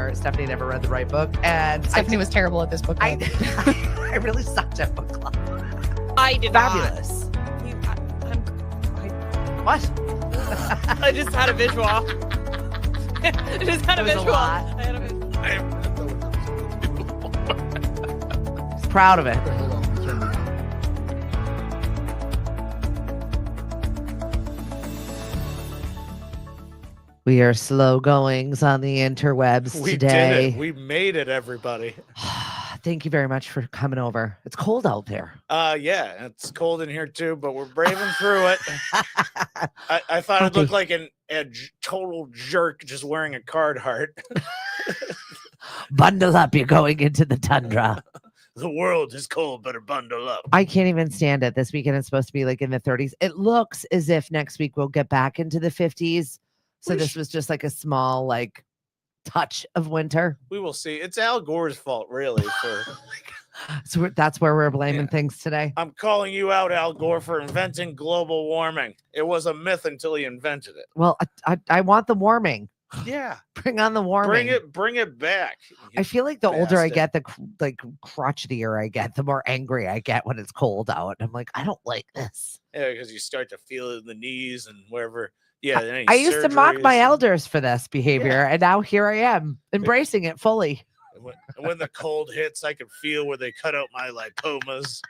where Stephanie never read the right book. And Stephanie was terrible at this book club. I really sucked at book club. I did Fabulous. What? I just had a visual. I just had a It was a visual. lot. I had a visual. He's proud of it. Hold on, let me turn it on. We are slow goings on the interwebs We today. did it. We made it, everybody. Thank you very much for coming over. It's cold out there. Yeah, it's cold in here too, but we're braving through it. I thought I'd look like total jerk just wearing a card heart. Bundle up, you're going into the tundra. The world is cold, better bundle up. I can't even stand it. This weekend it's supposed to be like in the 30s. It looks as if next week we'll get back into the 50s. So this was just like a small like touch of winter. We will see. It's Al Gore's fault, really. For So that's where we're blaming things today. I'm calling you out, Al Gore, for inventing global warming. It was a myth until he invented it. Well, I want the warming. Yeah, Bring on the warming. bring it back. I feel like the older I bastard. get, the crotchetier I get, the more angry I get when it's cold out. I'm like, I don't like this. Yeah, because you start to feel it in the knees and wherever. Yeah, any I used to mock my surgeries. elders for this behavior, and now here I am embracing it fully. And when the cold hits, I can feel where they cut out my lipomas.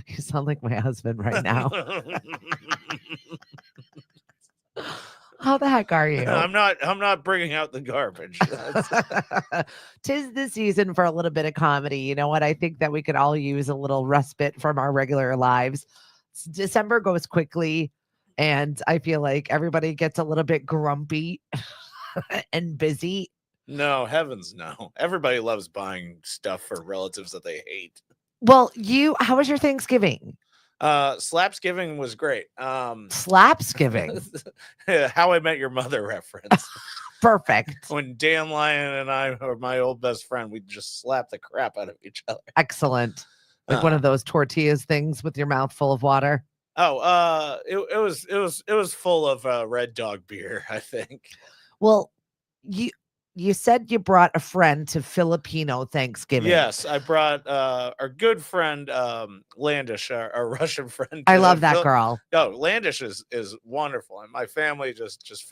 You sound like my husband right now. How the heck are you? I'm not bringing out the garbage. Tis the season for a little bit of comedy. You know what? I think that we could all use a little respite from our regular lives. December goes quickly, and I feel like everybody gets a little bit grumpy and busy. No, heavens no. Everybody loves buying stuff for relatives that they hate. Well, how was your Thanksgiving? Slapsgiving was great. Slapsgiving. How I Met Your Mother reference. Perfect. When Dan Lyon and I, or my old best friend, we just slap the crap out of each other. Excellent. Like one of those tortillas things with your mouth full of water. Oh, it was full of Red Dog beer, I think. Well, you said you brought a friend to Filipino Thanksgiving. Yes, I brought our good friend Landish, our Russian friend. I love that girl. No, Landish is wonderful, and my family just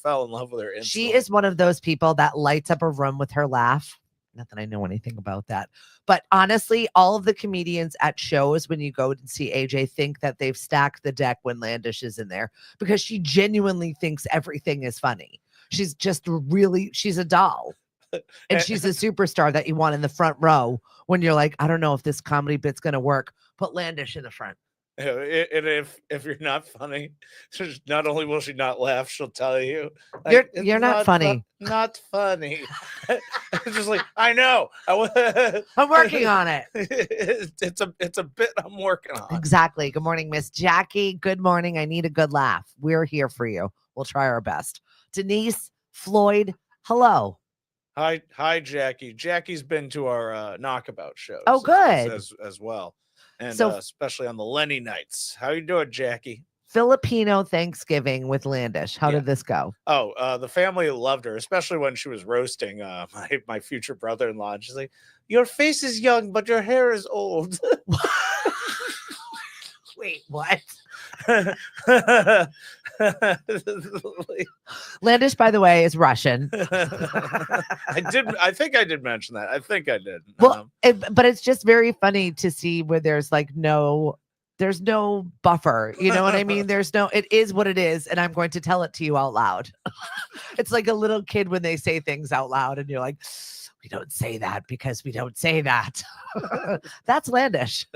fell in love with her. Instantly. She is one of those people that lights up a room with her laugh. Not that I know anything about that, but honestly, all of the comedians at shows when you go and see AJ think that they've stacked the deck when Landish is in there because she genuinely thinks everything is funny. She's she's a doll. And she's a superstar that you want in the front row when you're like, I don't know if this comedy bit's going to work. Put Landish in the front. And if you're not funny, not only will she not laugh, she'll tell you You're not funny. Not funny. It's just like I know. I'm working on it. It's a bit I'm working on. Exactly. Good morning, Miss Jackie. Good morning. I need a good laugh. We're here for you. We'll try our best. Denise, Floyd, hello. Hi, Jackie. Jackie's been to our knockabout shows. Oh, good. As well, and So- especially on the Lenny nights. How you doing, Jackie? Filipino Thanksgiving with Landish. How did this go? Oh, the family loved her, especially when she was roasting my future brother-in-law. And she's like, "Your face is young, but your hair is old." Wait, what? Landish, by the way, is Russian. I think I did mention that. I think I did. Well, but it's just very funny to see where there's no buffer. You know what I mean? It is what it is. And I'm going to tell it to you out loud. It's like a little kid when they say things out loud and you're like, we don't say that because we don't say that. That's Landish.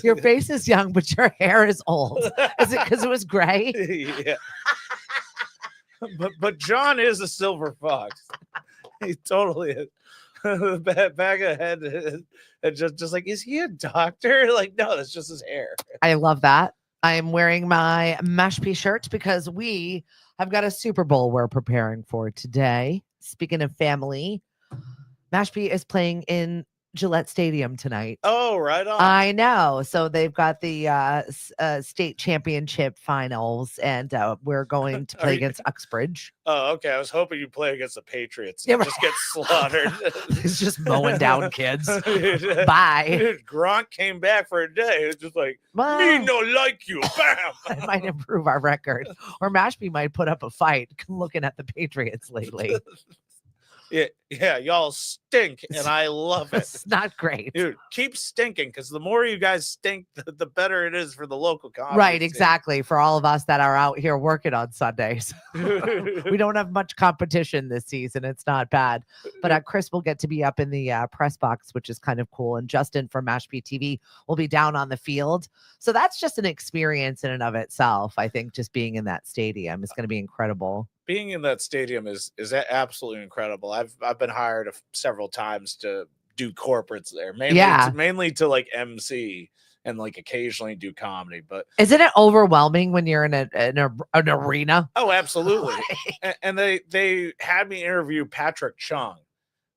Your face is young, but your hair is old. Is it because it was gray? Yeah. But John is a silver fox. He totally is. Back ahead, and just like, is he a doctor? Like, no, that's just his hair. I love that. I am wearing my Mashpee shirt because we have got a Super Bowl we're preparing for today. Speaking of family, Mashpee is playing in Gillette Stadium tonight. Oh, right on. I know. So they've got the state championship finals, and we're going to Are play you- against Uxbridge. Oh, okay. I was hoping you play against the Patriots. Yeah, And just get slaughtered. He's just mowing down kids. Dude, Bye. dude, Gronk came back for a day. It was just like, me Well, no like you. Bam. it might improve our record, or Mashpee might put up a fight. Looking at the Patriots lately, Yeah, y'all stink, and I love it. it's not great. Dude, keep stinking, because the more you guys stink, the better it is for the local comedy Right, scene. exactly. For all of us that are out here working on Sundays, we don't have much competition this season. It's not bad. But Chris will get to be up in the press box, which is kind of cool. And Justin from Mashpee TV will be down on the field. So that's just an experience in and of itself. I think just being in that stadium is going to be incredible. Being in that stadium is absolutely incredible. I've been hired several times to do corporates there, mainly to like MC and like occasionally do comedy. But Isn't it overwhelming when you're in an arena? oh, absolutely. And they had me interview Patrick Chung.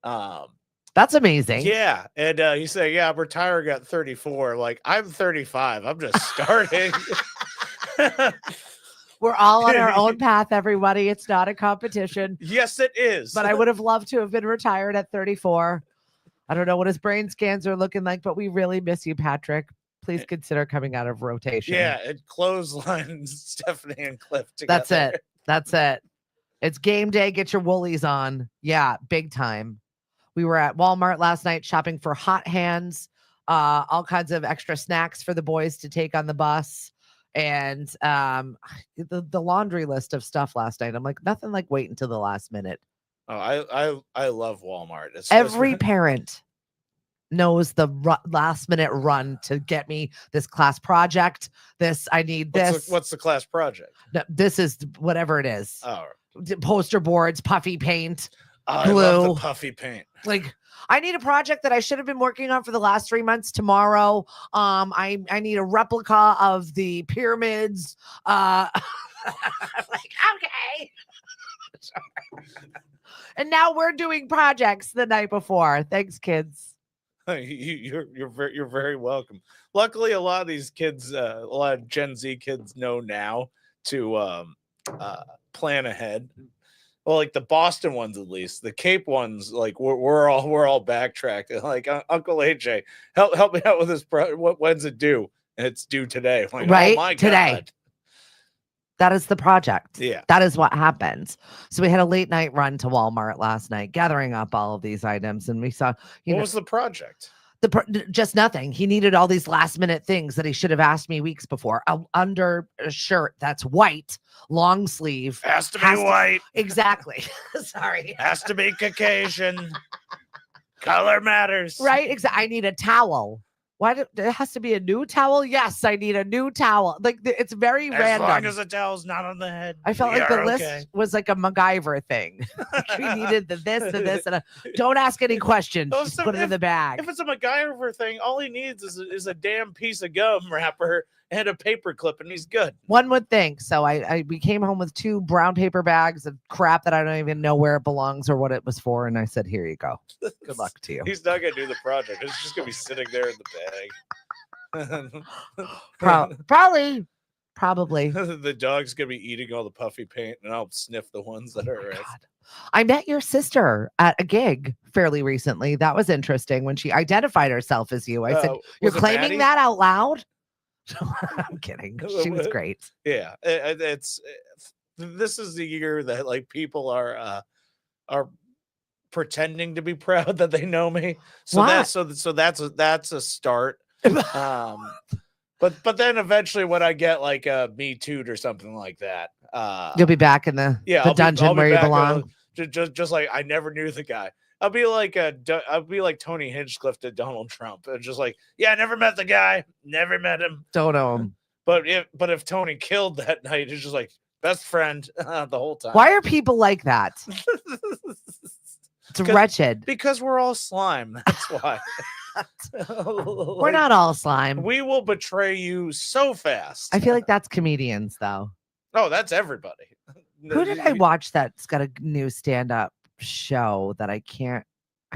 That's amazing. Yeah, and he said, "Yeah, I'm retiring at 34." Like, I'm 35. I'm just starting. We're all on our own path, everybody. It's not a competition. Yes, it is. But I would have loved to have been retired at 34. I don't know what his brain scans are looking like, but we really miss you, Patrick. Please consider coming out of rotation. Yeah, and clothesline Stephanie and Cliff together. That's it. That's it. It's game day. Get your woolies on. Yeah, big time. We were at Walmart last night shopping for hot hands, all kinds of extra snacks for the boys to take on the bus. And the laundry list of stuff last night. I'm like, nothing like wait until the last minute. Oh, I love Walmart. Every parent knows the last minute run to get me this class project. This, I need this. What's the class project? No, this is whatever it is. Oh, Poster boards, puffy paint, I glue. love the puffy paint. Like, I need a project that I should have been working on for the last 3 months tomorrow. I need a replica of the pyramids. I'm like, okay. And now we're doing projects the night before. Thanks, kids. You're very welcome. Luckily, a lot of these kids, a lot of Gen Z kids know now to plan ahead. Well, like the Boston ones, at least the Cape ones, like we're all backtracked. Like Uncle AJ, help me out with this. When's it due? And it's due today. I'm like, right, oh my today. God. That is the project. Yeah, that is what happens. So we had a late night run to Walmart last night, gathering up all of these items, and we saw. What was the project? Just nothing. He needed all these last minute things that he should have asked me weeks before. Under a shirt that's white, long sleeve. Has to be white. Exactly. Sorry. Has to be Caucasian. Color matters. Right. Exactly. I need a towel. Why it has to be a new towel? Yes, I need a new towel. Like it's very random. As long as the towel's not on the head. I felt like the you're list okay. was like a MacGyver thing. We needed this, and this, and don't ask any questions. Oh, Just so put it in the bag. If it's a MacGyver thing, all he needs is a damn piece of gum wrapper and a paper clip, and he's good. One would think. So we came home with 2 brown paper bags of crap that I don't even know where it belongs or what it was for. And I said, here you go. Good luck to you. He's not going to do the project. It's just going to be sitting there in the bag. Probably. The dog's going to be eating all the puffy paint, and I'll sniff the ones that are right. I met your sister at a gig fairly recently. That was interesting when she identified herself as you. I said, you're claiming Maddie? that out loud? I'm kidding. She was great. Yeah, this is the year that like people are pretending to be proud that they know me. So that's a start. But then eventually when I get like a Me Too'd or something like that, you'll be back in the dungeon where you belong. Just like I never knew the guy. I'll be like Tony Hinchcliffe to Donald Trump. And just like, yeah, I never met the guy, never met him. Don't know him. But if Tony killed that night, it's just like best friend the whole time. Why are people like that? It's wretched. Because we're all slime. That's why. We're not all slime. We will betray you so fast. I feel like that's comedians, though. Oh, that's everybody. Who did I watch that's got a new stand-up show that I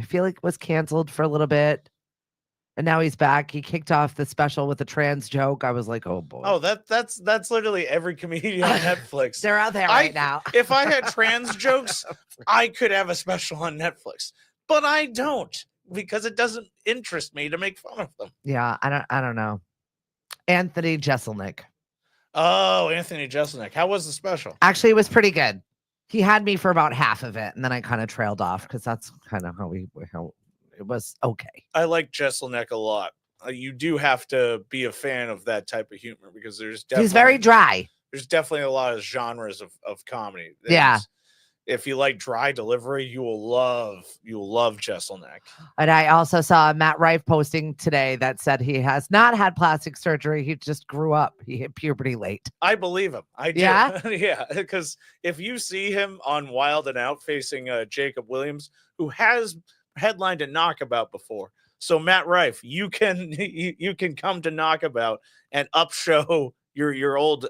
feel like was canceled for a little bit? And now he's back. He kicked off the special with a trans joke. I was like, oh boy. Oh, that's literally every comedian on Netflix. They're out there I- right now. If I had trans jokes, I could have a special on Netflix, but I don't because it doesn't interest me to make fun of them. Yeah, I don't know. Anthony Jeselnik. Oh, Anthony Jeselnik. How was the special? Actually, it was pretty good. He had me for about half of it, and then I kind of trailed off because that's kind of how it was okay. I like Jeselnik a lot. You do have to be a fan of that type of humor because He's very dry. there's definitely a lot of genres of comedy. Yeah. And if you like dry delivery, you will love Jeselnik. And I also saw Matt Rife posting today that said he has not had plastic surgery. He just grew up. He hit puberty late. I believe him. I do. Yeah? Yeah. Because if you see him on Wild and Out facing Jacob Williams, who has headlined a Knockabout before, so Matt Rife, you can you can come to Knockabout and upshow your old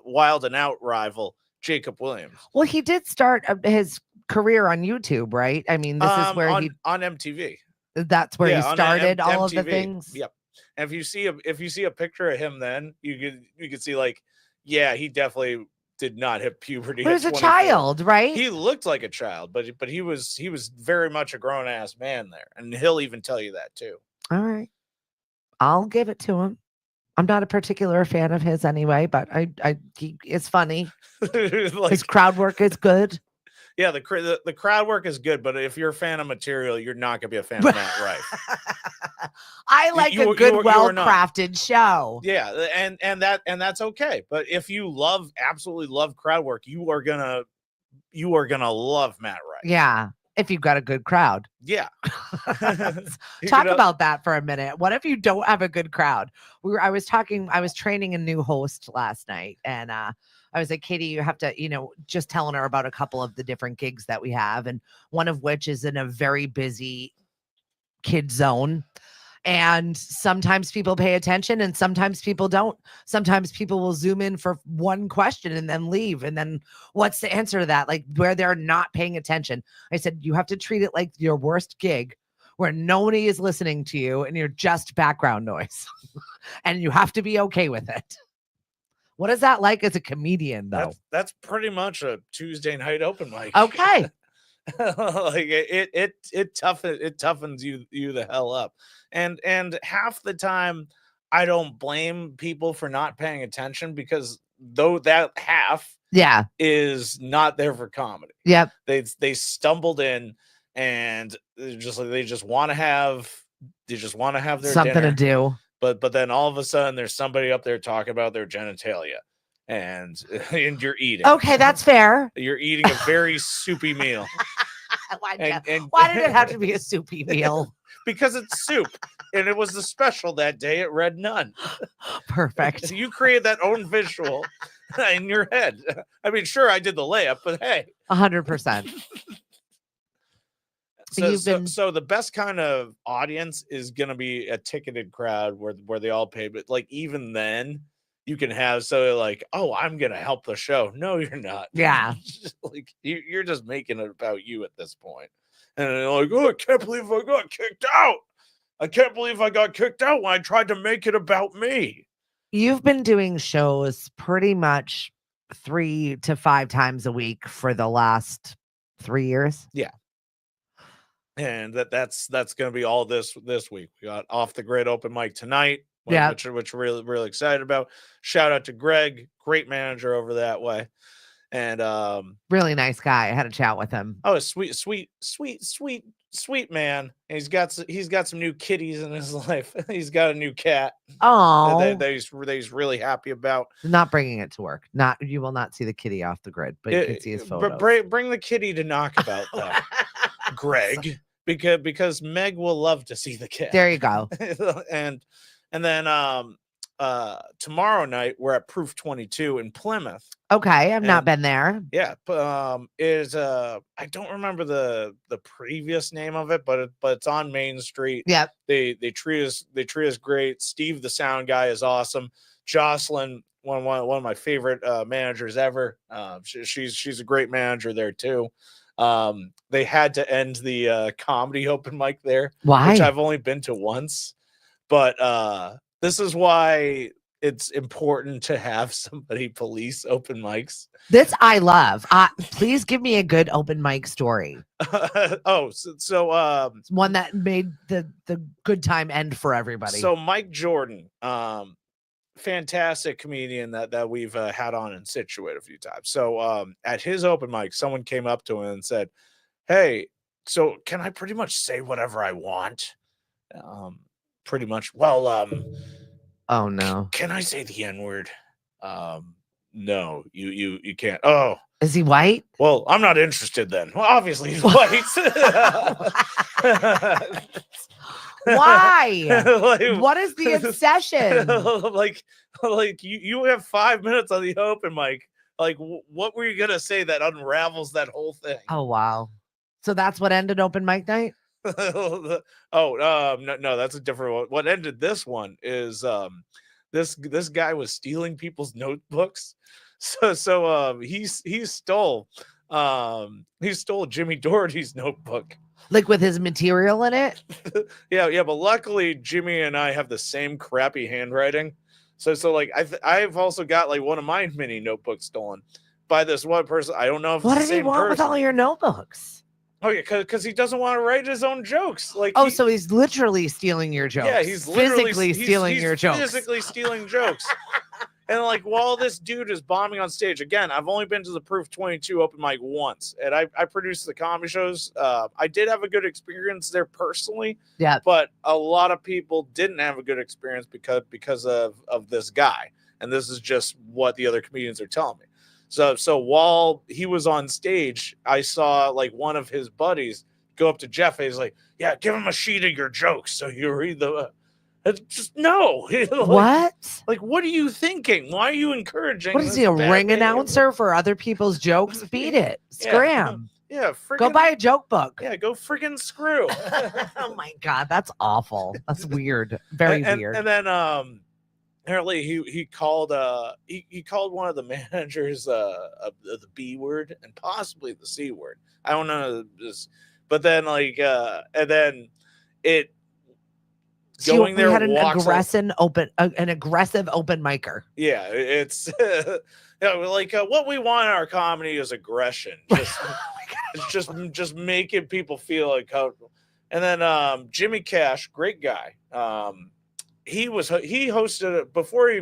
Wild and Out rival Jacob Williams. Well, he did start his career on YouTube, right? I mean, this is where on MTV. that's where Yeah, he on started all of the MTV. things. Yep. And if you see a picture of him, then you could see like, yeah, he definitely did not hit puberty. He at was a 24. child, right? He looked like a child, but he was very much a grown ass man there, and he'll even tell you that too. All right. I'll give it to him. I'm not a particular fan of his anyway, but he is funny. Like, His crowd work is good. yeah, the crowd work is good, but if you're a fan of material, you're not gonna be a fan of Matt Rife. I like you a good, are not. well-crafted show. Yeah, and that's okay. But if you absolutely love crowd work, you are gonna love Matt Rife. Yeah, if you've got a good crowd. Yeah. You Talk know- about that for a minute. What if you don't have a good crowd? I was training a new host last night, and I was like, Katie, you have to, just telling her about a couple of the different gigs that we have, and one of which is in a very busy kid zone. And sometimes people pay attention and sometimes people don't. Sometimes people will zoom in for one question and then leave. And then what's the answer to that? Like where they're not paying attention. I said, you have to treat it like your worst gig where nobody is listening to you and you're just background noise. And you have to be okay with it. What is that like as a comedian though? That's pretty much a Tuesday night open mic. Okay. Like it toughens you the hell up. And half the time I don't blame people for not paying attention because though that half Yeah. is not there for comedy. Yep. They stumbled in and they just want to have their Something dinner, to do. but then all of a sudden there's somebody up there talking about their genitalia and you're eating. Okay, that's fair. You're eating a very soupy meal. Why And did it have to be a soupy meal? because it's soup and it was the special that day at Red Nun. Perfect. So you created that own visual in your head. I mean, sure, I did the layup, but hey. 100%. So the best kind of audience is going to be a ticketed crowd where they all pay. But like even then, you can have like, oh, I'm going to help the show. No, you're not. Yeah. Like you're just making it about you at this point. And they're like, oh, I can't believe I got kicked out. I can't believe I got kicked out when I tried to make it about me. You've been doing shows pretty much 3 to 5 times a week for the last 3 years. Yeah. And that's going to be all this week. We got Off the Grid open mic tonight, Yeah. which we're really, really excited about. Shout out to Greg, great manager over that way. And Really nice guy. I had a chat with him. oh, a sweet man. And he's got some new kitties in his life. He's got a new cat Oh, that he's really happy about. not bringing it to work. You will not see the kitty off the grid, but you can see his photos. But bring the kitty to Knockabout though, Greg, because Meg will love to see the cat. There you go. and then tomorrow night we're at Proof 22 in Plymouth. Okay, I've not And- been there. Yeah, is I don't remember the previous name of it, but it's on Main Street. Yep. They treat us great. Steve, the sound guy, is awesome. Jocelyn, one of my favorite managers ever. She's a great manager there too. They had to end the comedy open mic there, Why? which I've only been to once. But this is why it's important to have somebody police open mics. This I love. Please give me a good open mic story. One that made the good time end for everybody. So Mike Jordan, fantastic comedian that we've had on in Situate a few times. So at his open mic, someone came up to him and said, "Hey, so can I pretty much say whatever I want?" Pretty much. Well, oh no. Can I say the N-word? No, you can't. Oh, is he white? Well, I'm not interested then. Well, obviously he's white. Why? Like, what is the obsession? like you have 5 minutes on the open mic. Like, what were you gonna say that unravels that whole thing? Oh wow! So that's what ended open mic night. No, that's a different one. What ended this one is this guy was stealing people's notebooks. So he stole Jimmy Doherty's notebook. Like with his material in it? yeah, but luckily Jimmy and I have the same crappy handwriting. So like I've also got like one of my mini notebooks stolen by this one person. I don't know if what it's the did he same want person. with all your notebooks? Oh yeah, because he doesn't want to write his own jokes. Like so he's literally stealing your jokes. Yeah, he's physically stealing your jokes. Physically stealing jokes. And like while this dude is bombing on stage, again, I've only been to the Proof 22 open mic once, and I produced the comedy shows. I did have a good experience there personally. Yeah, but a lot of people didn't have a good experience because of this guy, and this is just what the other comedians are telling me. So while he was on stage, I saw like one of his buddies go up to Jeff and he's like, "Yeah, give him a sheet of your jokes so you read the." It's just no. What? Like, what are you thinking? Why are you encouraging? What is he, a ring announcer for other people's jokes? Beat it. Scram. Yeah, go buy a joke book. Yeah, go friggin' screw. Oh my god, that's awful. That's weird. Very weird. And then apparently he called he called one of the managers of the B word and possibly the C word. I don't know this, but then like and then it. So going there, had an aggressive open micer. Yeah, it's like what we want in our comedy is aggression. Just making people feel uncomfortable. And then Jimmy Cash, great guy. He hosted it before he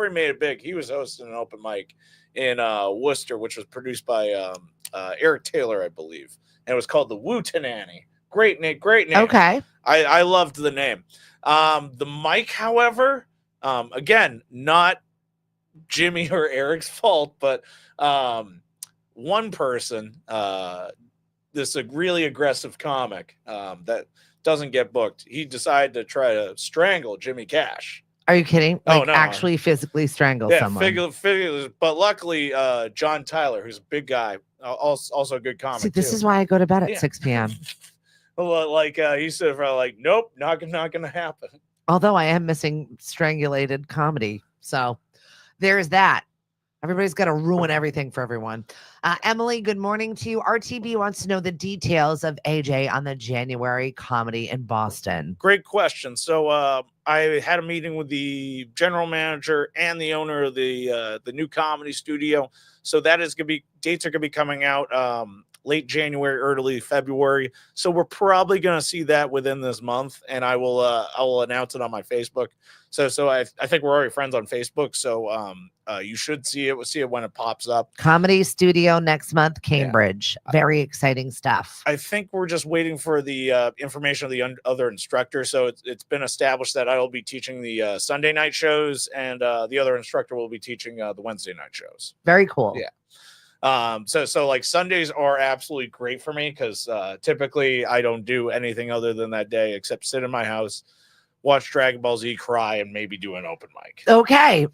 made it big. He was hosting an open mic in Worcester, which was produced by Eric Taylor, I believe, and it was called the Wootenanny. Great name. Okay, I loved the name. The mic, however, again, not Jimmy or Eric's fault, but one person, this really aggressive comic that doesn't get booked, he decided to try to strangle Jimmy Cash. Are you kidding? Like, no, actually physically strangle someone. But luckily, John Tyler, who's a big guy, also a good comic. See, this is why I go to bed at 6 p.m. Like he said, like, nope, not gonna happen. Although I am missing strangulated comedy, so there's that. Everybody's got to ruin everything for everyone. Emily, good morning to you. RTB wants to know the details of AJ on the January comedy in Boston. Great question. So I had a meeting with the general manager and the owner of the new comedy studio. So that is gonna be dates are gonna be coming out late January, early February. So we're probably going to see that within this month, and I will announce it on my Facebook. So I think we're already friends on Facebook. So you should see it when it pops up. Comedy Studio next month, Cambridge. Yeah. Very exciting stuff. I think we're just waiting for the information of the other instructor. So it's been established that I will be teaching the Sunday night shows, and the other instructor will be teaching the Wednesday night shows. Very cool. Yeah. So like Sundays are absolutely great for me because typically I don't do anything other than that day except sit in my house, watch Dragon Ball Z, cry, and maybe do an open mic. Okay.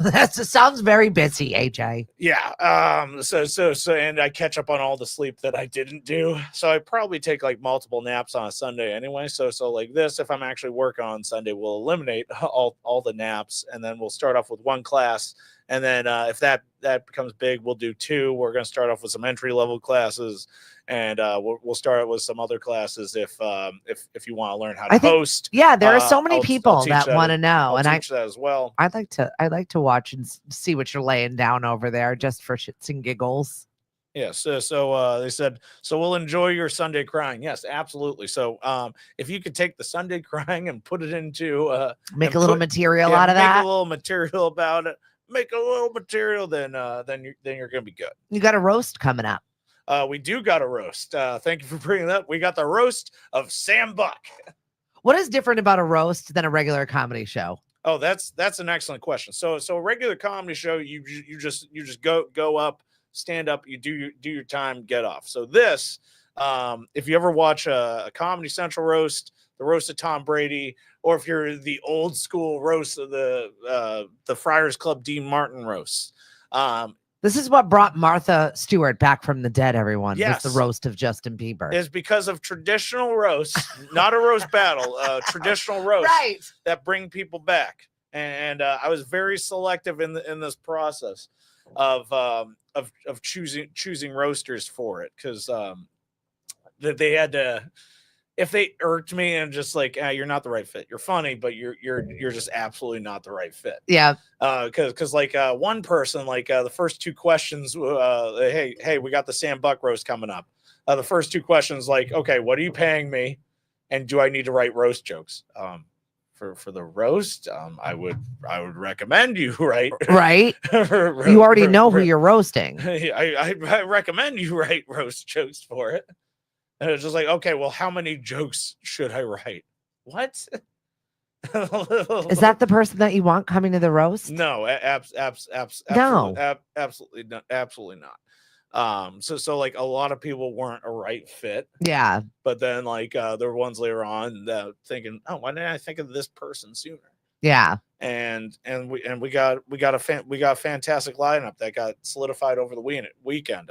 That sounds very busy, AJ. Yeah. So and I catch up on all the sleep that I didn't do. So I probably take like multiple naps on a Sunday anyway. So like this, if I'm actually working on Sunday, we'll eliminate all the naps, and then we'll start off with one class. And then if that becomes big, we'll do 2. We're going to start off with some entry level classes, and we'll start with some other classes if you want to learn how to host. Yeah, there are so many I'll people teach that want to know, I'll and teach that as well. I'd like to watch and see what you're laying down over there, just for shits and giggles. Yes. So they said, so we'll enjoy your Sunday crying. Yes, absolutely. So if you could take the Sunday crying and put it into Make a little material out of make that. a little material about it. Make a little material, then you're gonna be good. You got a roast coming up. We do got a roast. Thank you for bringing that up. We got the roast of Sam Buck. What is different about a roast than a regular comedy show? Oh, that's an excellent question. So a regular comedy show, you just go up, stand up, you do your time, get off. So this, if you ever watch a Comedy Central roast, the roast of Tom Brady, or if you're the old school roast of the Friars Club Dean Martin roast, this is what brought Martha Stewart back from the dead. Everyone, yes, was the roast of Justin Bieber. Is because of traditional roasts, not a roast battle, traditional roasts, right, that bring people back. And I was very selective in this process of choosing roasters for it, because that they had to, if they irked me and just like, you're not the right fit. You're funny, but you're just absolutely not the right fit. Yeah. Because like one person, like the first 2 questions, hey, we got the Sam Buck roast coming up. The first 2 questions, like, okay, what are you paying me, and do I need to write roast jokes? For the roast, I would recommend you write. Right. You already know who you're roasting. I recommend you write roast jokes for it. And it's just like, okay, well, how many jokes should I write? What? Is that the person that you want coming to the roast? No, no, absolutely not. Absolutely not. So like a lot of people weren't a right fit. Yeah. But then like there were ones later on that thinking, oh, why didn't I think of this person sooner? Yeah. And we got a fantastic lineup that got solidified over the weekend.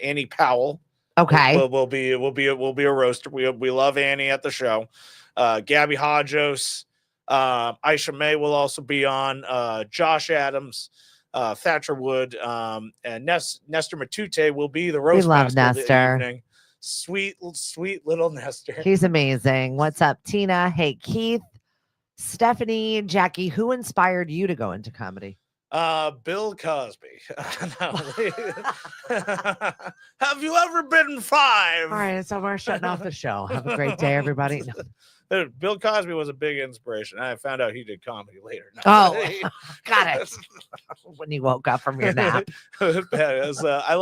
Annie Powell. Okay. Will be a roaster. We love Annie at the show. Gabby Hodges, Aisha May will also be on. Josh Adams, Thatcher Wood, and Nestor Matute will be the roast master of the evening. Sweet little Nestor. He's amazing. What's up, Tina? Hey, Keith, Stephanie, Jackie. Who inspired you to go into comedy? Bill Cosby. Have you ever been 5? All right, so we're shutting off the show. Have a great day, everybody. No. Bill Cosby was a big inspiration. I found out he did comedy later. No. Oh, got it. When you woke up from your nap. I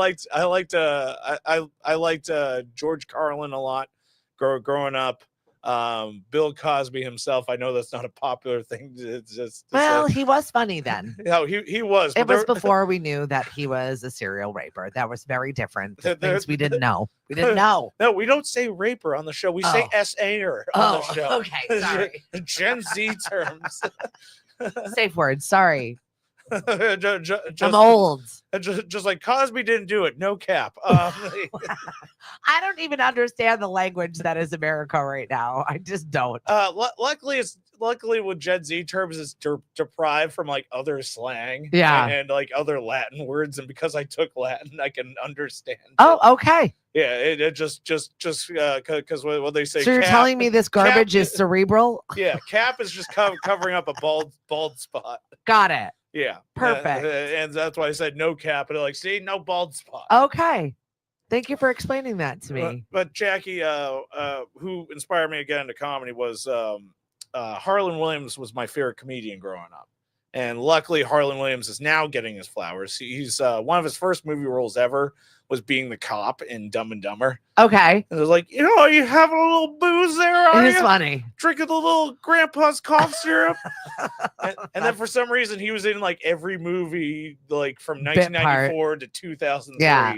liked George Carlin a lot growing up. Bill Cosby himself, I know that's not a popular thing. He was funny then. No, he was. It was before we knew that he was a serial raper. That was very different. Things we didn't know. We didn't know. No, we don't say raper on the show. We say S-A-er on the show. Okay, sorry. Gen Z terms. Safe words. Sorry. just, I'm old. Just like Cosby didn't do it. No cap. I don't even understand the language that is America right now. I just don't. Luckily with Gen Z terms, it's deprived from like other slang. Yeah. And like other Latin words. And because I took Latin, I can understand. Oh, okay. Yeah. It just because what they say. So you're telling me this garbage is cerebral? Yeah. Cap is just covering up a bald spot. Got it. Yeah. Perfect. And that's why I said no cap. And like, see, no bald spot. Okay. Thank you for explaining that to me. But Jackie, who inspired me again into comedy was Harlan Williams was my favorite comedian growing up. And luckily, Harlan Williams is now getting his flowers. He's one of his first movie roles ever was being the cop in Dumb and Dumber. Okay. And it was like, are you having a little booze there? It is funny. Drinking the little grandpa's cough syrup. and then for some reason, he was in like every movie, like from 1994 to 2003. Yeah.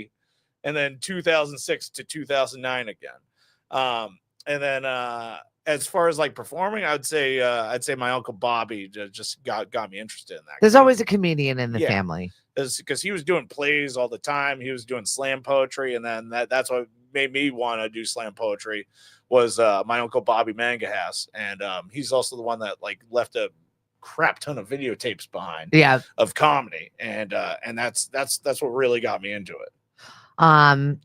And then 2006 to 2009 again. And then as far as like performing, I'd say my Uncle Bobby just got me interested in that. There's always a comedian in the family. Because he was doing plays all the time. He was doing slam poetry. And then that's what made me want to do slam poetry was my Uncle Bobby Mangahass. And he's also the one that like left a crap ton of videotapes behind Yeah. of comedy, and that's what really got me into it.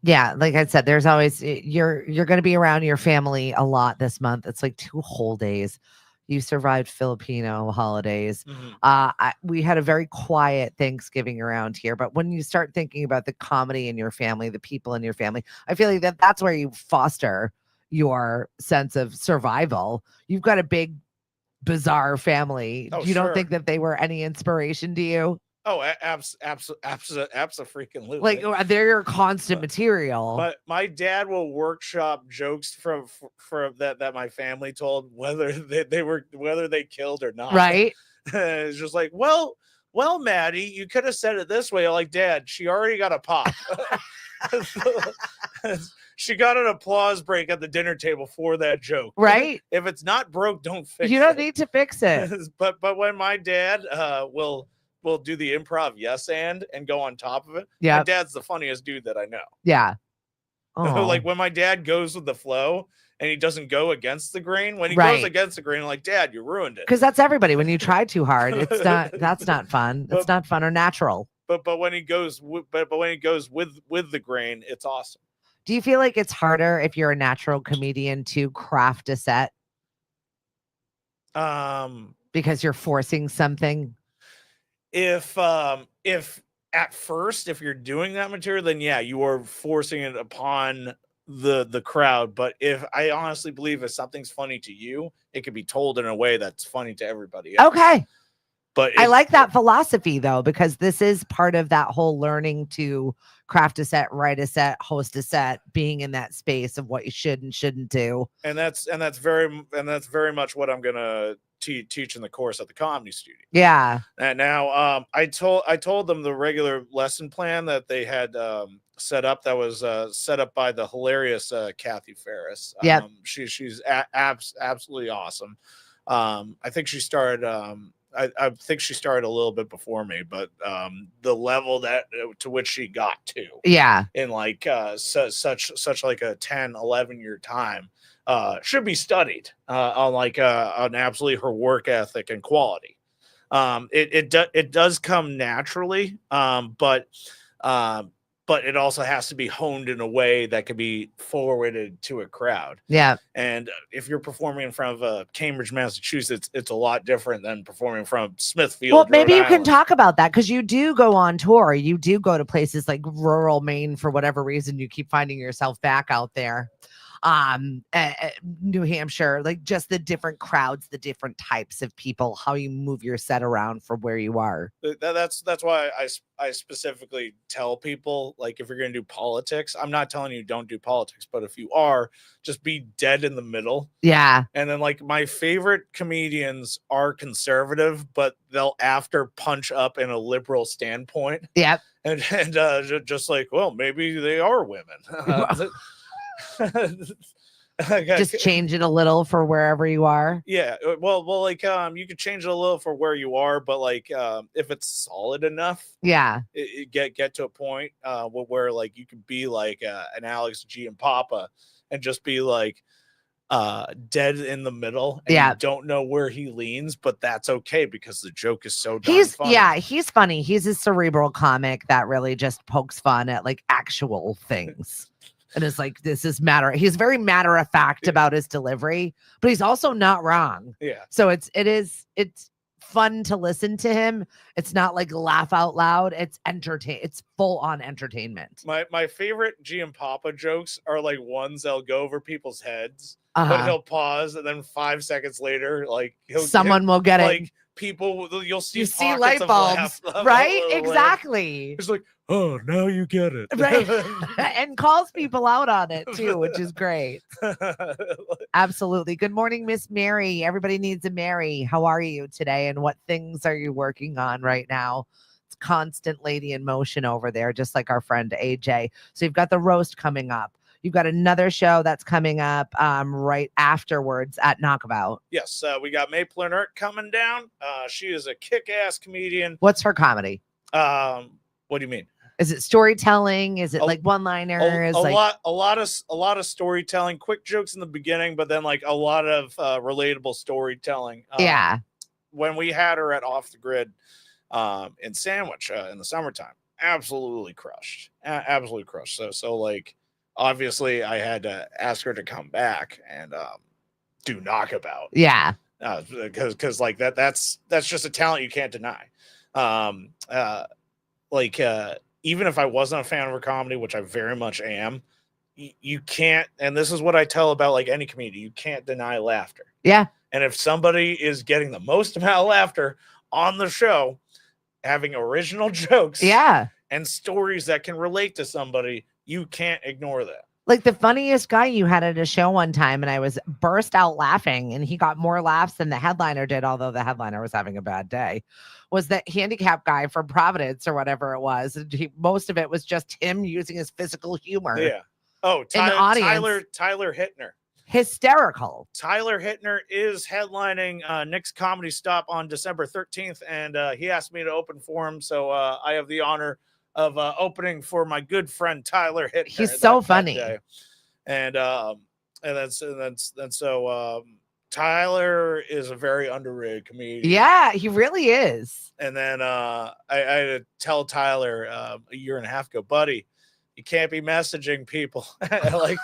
Yeah, like I said, there's always you're going to be around your family a lot this month. It's like 2 whole days. You survived Filipino holidays. Mhm. We had a very quiet Thanksgiving around here, but when you start thinking about the comedy in your family, the people in your family, I feel like that's where you foster your sense of survival. You've got a big, bizarre family. Oh, You don't sure. think that they were any inspiration to you? Oh, absolutely. Like they're your constant But- material, But my dad will workshop jokes from that my family told, whether they killed or not. right? It's just like, well, Maddie, you could have said it this way. Like, Dad, she already got a pop. She got an applause break at the dinner table for that joke. Right? If it's not broke, don't fix it. You don't need to fix it. but when my dad will do the improv yes and go on top of it. Yeah. My dad's the funniest dude that I know. Yeah. Oh. Like when my dad goes with the flow and he doesn't go against the grain. When he Right. goes against the grain, I'm like, Dad, you ruined it. Because that's everybody. When you try too hard, it's not. That's not fun. It's But- not fun or natural. But when he goes with the grain, it's awesome. Do you feel like it's harder if you're a natural comedian to craft a set because you're forcing something? If at first, if you're doing that material, then yeah, you are forcing it upon the crowd. But if I honestly believe if something's funny to you, it can be told in a way that's funny to everybody else. Okay. But I like that philosophy though, because this is part of that whole learning to craft a set, write a set, host a set, being in that space of what you should and shouldn't do. and that's very much what I'm gonna teach in the course at the comedy studio. Yeah. And now I told them the regular lesson plan that they had set up, that was set up by the hilarious Kathy Ferris. Yep. She's absolutely awesome. I think she started I think she started a little bit before me, but the level that to which she got to Yeah. in like such like a 10-11 year time should be studied on absolutely her work ethic and quality. It does come naturally, but it also has to be honed in a way that can be forwarded to a crowd. Yeah. And if you're performing in front of Cambridge, Massachusetts, it's a lot different than performing from Smithfield. Well, maybe Rhode you can Island. talk about that because you do go on tour. You do go to places like rural Maine for whatever reason. You keep finding yourself back out there. New Hampshire, like just the different crowds, the different types of people, how you move your set around from where you are. That's why I specifically tell people, like, if you're going to do politics, I'm not telling you don't do politics, but if you are, just be dead in the middle. Yeah. And then, like, my favorite comedians are conservative, but they'll after punch up in a liberal standpoint. Yep. And just like, well, maybe they are women. Just change it a little for wherever you are. Yeah, well, like you could change it a little for where you are, but like if it's solid enough, Yeah. it get to a point where like you could be like an Alex G and Papa and just be like dead in the middle. And Yeah. you don't know where he leans, but that's okay because the joke is so darn funny. He's funny. He's a cerebral comic that really just pokes fun at like actual things. And it's like, he's very matter of fact about his delivery, but he's also not wrong. Yeah. So it's fun to listen to him. It's not like laugh out loud. It's full on entertainment. My favorite G and Papa jokes are like ones that'll go over people's heads, but Uh-huh. he'll pause and then 5 seconds later, like Someone will get it. like people you'll see You see pockets light of bulbs, laugh- right? laugh. Exactly. It's like, oh, now you get it. Right. And calls people out on it too, which is great. Absolutely. Good morning, Miss Mary. Everybody needs a Mary. How are you today? And what things are you working on right now? It's constant lady in motion over there, just like our friend AJ. So you've got the roast coming up. You've got another show that's coming up right afterwards at Knockabout. Yes, we got May Plenert coming down. She is a kick-ass comedian. What's her comedy? What do you mean? Is it storytelling? Is it A- like one-liners? A lot of storytelling, quick jokes in the beginning, but then like a lot of relatable storytelling. Yeah. when we had her at Off the Grid in Sandwich in the summertime, absolutely crushed. Absolutely crushed. So like, obviously I had to ask her to come back and do Knockabout. Yeah. Because like that's just a talent you can't deny. Even if I wasn't a fan of her comedy, which I very much am, you can't, and this is what I tell about like any comedian, you can't deny laughter. Yeah. And if somebody is getting the most amount of laughter on the show, having original jokes Yeah. and stories that can relate to somebody, you can't ignore that. Like the funniest guy you had at a show one time, and I was burst out laughing, and he got more laughs than the headliner did, although the headliner was having a bad day, was that handicap guy from Providence or whatever it was. And most of it was just him using his physical humor. Yeah. Oh, In the audience. Tyler Hittner. Hysterical. Tyler Hittner is headlining Nick's Comedy Stop on December 13th, and he asked me to open for him. So I have the honor of opening for my good friend Tyler Hittner. He's so funny. And so Tyler is a very underrated comedian. Yeah, he really is. And then I had to tell Tyler a year and a half ago, buddy, you can't be messaging people at like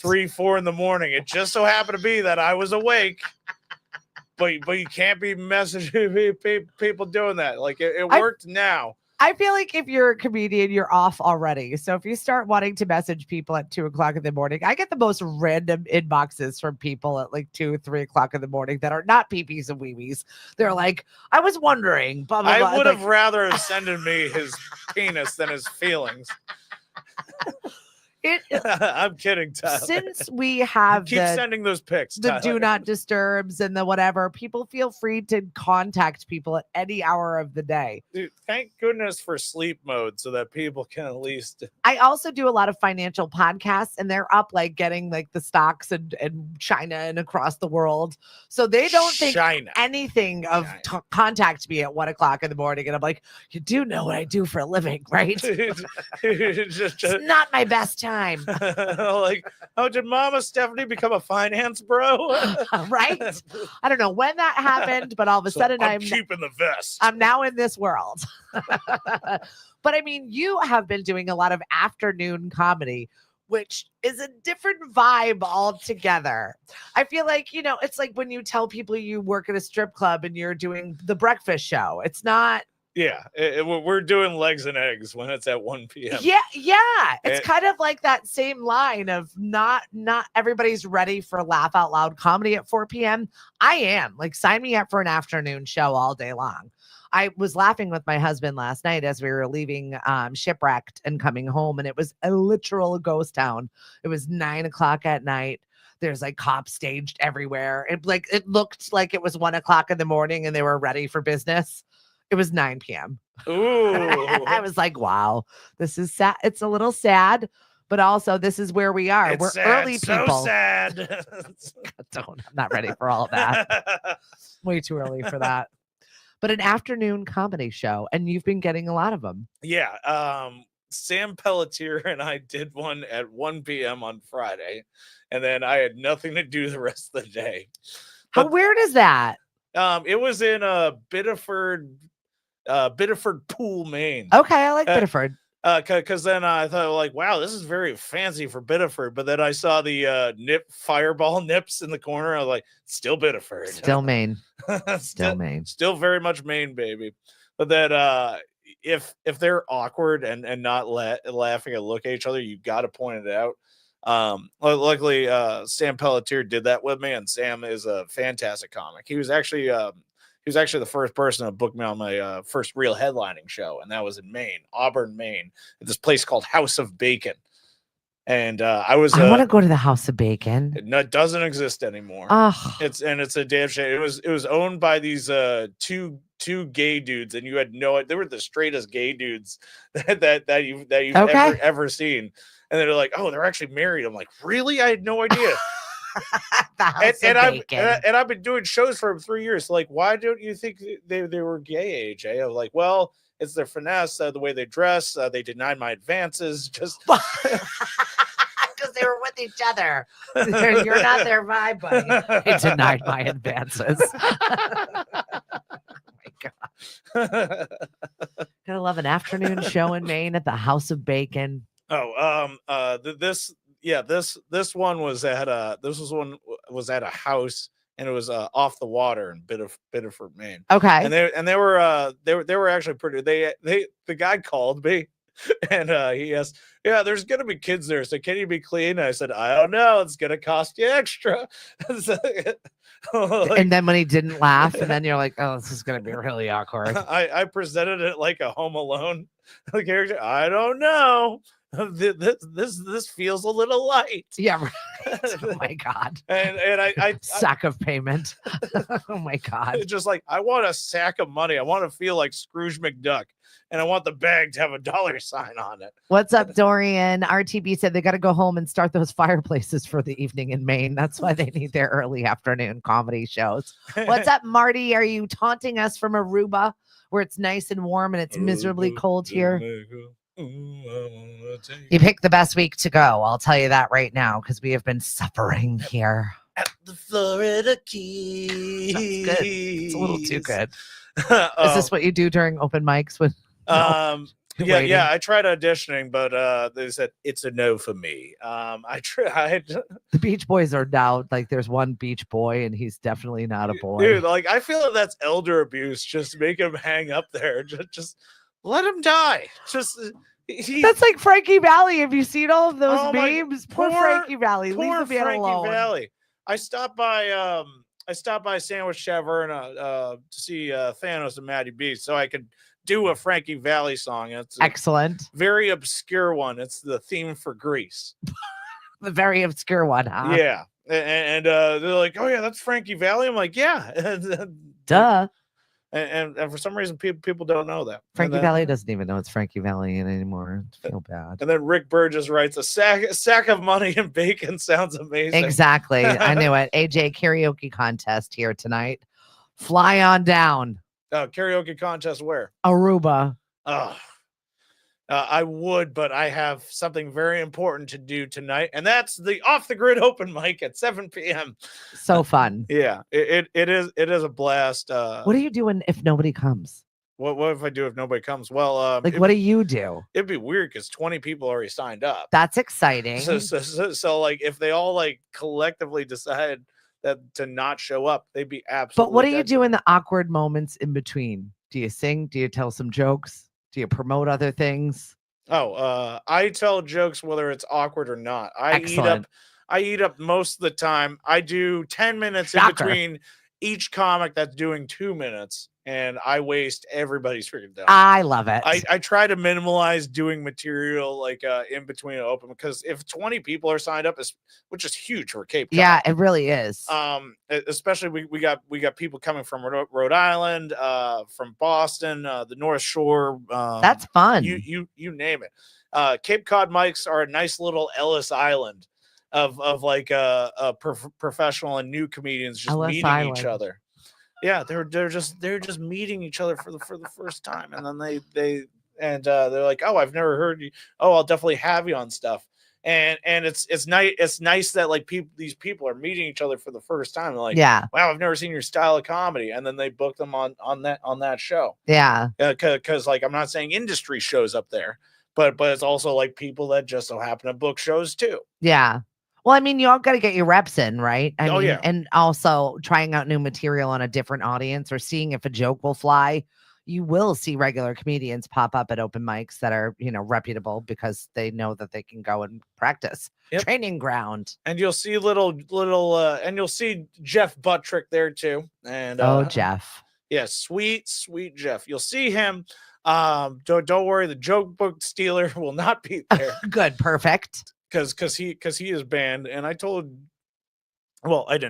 3-4 in the morning. It just so happened to be that I was awake, but you can't be messaging people doing that. Like it worked now. I feel like if you're a comedian, you're off already. So if you start wanting to message people at 2:00 in the morning, I get the most random inboxes from people at like 2-3 o'clock in the morning that are not peepees and wee-wees. They're like, I was wondering, blah, blah, blah. I would have rather sent me his penis than his feelings. I'm kidding, Tyler. Since we have keep sending those pics, the Tyler. do not disturbs and the whatever, people feel free to contact people at any hour of the day. Dude, thank goodness for sleep mode so that people can at least. I also do a lot of financial podcasts, and they're up like getting like the stocks and China and across the world. So they don't think anything of contact me at 1:00 in the morning. And I'm like, you do know what I do for a living, right? It's not my best time. Like, oh, did Mama Stephanie become a finance bro? Right? I don't know when that happened, but all of a sudden I'm keeping the vest. I'm now in this world. But I mean, you have been doing a lot of afternoon comedy, which is a different vibe altogether. I feel like, it's like when you tell people you work at a strip club and you're doing the breakfast show. It's not. Yeah, we're doing legs and eggs when it's at 1 p.m. Yeah. It's kind of like that same line of not everybody's ready for laugh out loud comedy at 4 p.m. I am. Like, sign me up for an afternoon show all day long. I was laughing with my husband last night as we were leaving Shipwrecked and coming home, and it was a literal ghost town. It was 9:00 at night. There's like cops staged everywhere. It looked like it was 1:00 in the morning and they were ready for business. It was 9 p.m. Ooh. I was like, wow, this is sad. It's a little sad, but also this is where we are. We're sad, early people. So sad. I'm not ready for all of that. Way too early for that. But an afternoon comedy show, and you've been getting a lot of them. Yeah. Sam Pelletier and I did one at 1 p.m. on Friday, and then I had nothing to do the rest of the day. How weird is that? It was in Biddeford, Pool, Maine. Okay, I like Biddeford. Because then I thought, like, wow, this is very fancy for Biddeford. But then I saw the Fireball nips in the corner. I was like, still Biddeford. Still Maine. Still Maine. Still very much Maine, baby. But then if they're awkward and not laughing and look at each other, you got to point it out. Luckily, Sam Pelletier did that with me, and Sam is a fantastic comic. He was actually the first person to book me on my first real headlining show, and that was in Maine, Auburn, Maine, at this place called House of Bacon. And I want to go to the House of Bacon. It doesn't exist anymore. Oh. It's a damn shame. It was owned by these two gay dudes, and you had they were the straightest gay dudes that you've ever seen. And they're like, oh, they're actually married. I'm like, really? I had no idea. I've been doing shows for 3 years. So like, why don't you think they were gay, AJ? I was like, well, it's their finesse, the way they dress. They denied my advances. Just because they were with each other. You're not their vibe, buddy. They denied my advances. Gotta love an afternoon show in Maine at the House of Bacon. This one was at a house, and it was off the water in Biddeford, Maine. Okay. And they were actually pretty. The guy called me, and he asked, "Yeah, there's gonna be kids there, so can you be clean?" And I said, "I don't know. It's gonna cost you extra." And then when he didn't laugh, and then you're like, "Oh, this is gonna be really awkward." I presented it like a Home Alone character. I don't know. This feels a little light. Yeah. Right. Oh my God. And I Sack of payment. Oh my God. it's just like, I want a sack of money. I want to feel like Scrooge McDuck, and I want the bag to have a dollar sign on it. What's up, Dorian? RTB said they got to go home and start those fireplaces for the evening in Maine. That's why they need their early afternoon comedy shows. What's up, Marty? Are you taunting us from Aruba, where it's nice and warm and it's miserably cold here? You picked the best week to go. I'll tell you that right now, because we have been suffering here. At the Florida Keys. That's good. It's a little too good. Is this what you do during open mics? When yeah, I tried auditioning, but they said it's a no for me. I tried. The Beach Boys are now like, there's one Beach Boy, and he's definitely not a boy. Dude, like, I feel like that's elder abuse. Just make him hang up there. Just let him die. That's like Frankie Valli. Have you seen all of those Oh memes? Poor Frankie Valli. Leave Poor the man Frankie alone. Valli. I stopped by Sandwich Tavern to see Thanos and Matty B, so I could do a Frankie Valli song. It's a Excellent. very obscure one. It's the theme for Grease. The very obscure one, huh? Yeah. And they're like, "Oh yeah, that's Frankie Valli." I'm like, "Yeah." Duh. And for some reason, people don't know that. Frankie Valli doesn't even know it's Frankie Valli anymore. I feel bad. And then Rick Burgess writes, a sack of money and bacon sounds amazing. Exactly. I knew it. AJ, karaoke contest here tonight. Fly on down. Karaoke contest where? Aruba. I would, but I have something very important to do tonight, and that's the Off the Grid open mic at 7 p.m. So fun. Yeah, it is a blast. What are you doing if nobody comes? What if I do if nobody comes? Well, what do you do? It'd be weird because 20 people already signed up. That's exciting. So like, if they all like collectively decide that to not show up, they'd be absolutely. But what do you dead do to in the awkward moments in between? Do you sing? Do you tell some jokes? Do you promote other things? I tell jokes whether it's awkward or not. Excellent. I eat up most of the time. I do 10 minutes Shocker. in between each comic that's doing 2 minutes, and I waste everybody's freaking time. I love it. I try to minimize doing material like in between open, because if 20 people are signed up, which is huge for Cape Cod. Yeah, it really is. Especially we got people coming from Rhode Island, from Boston, the North Shore. That's fun. You name it. Cape Cod mics are a nice little Ellis Island of like professional and new comedians just Ellis meeting Island. each other. Yeah, they're just meeting each other for the first time, and then they're like, "Oh, I've never heard you. Oh, I'll definitely have you on stuff." And it's nice that like these people are meeting each other for the first time. They're like, yeah, "Wow, I've never seen your style of comedy," and then they book them on that show. Yeah, because like, I'm not saying industry shows up there, but it's also like people that just so happen to book shows too. Yeah. Well, I mean, you all got to get your reps in, right? I mean, yeah. And also trying out new material on a different audience, or seeing if a joke will fly. You will see regular comedians pop up at open mics that are, reputable, because they know that they can go and practice. Yep. Training ground. And you'll see and you'll see Jeff Buttrick there too. And Jeff. Yeah, sweet Jeff. You'll see him. Don't worry, the joke book stealer will not be there. Good, perfect. Because he is banned, and I didn't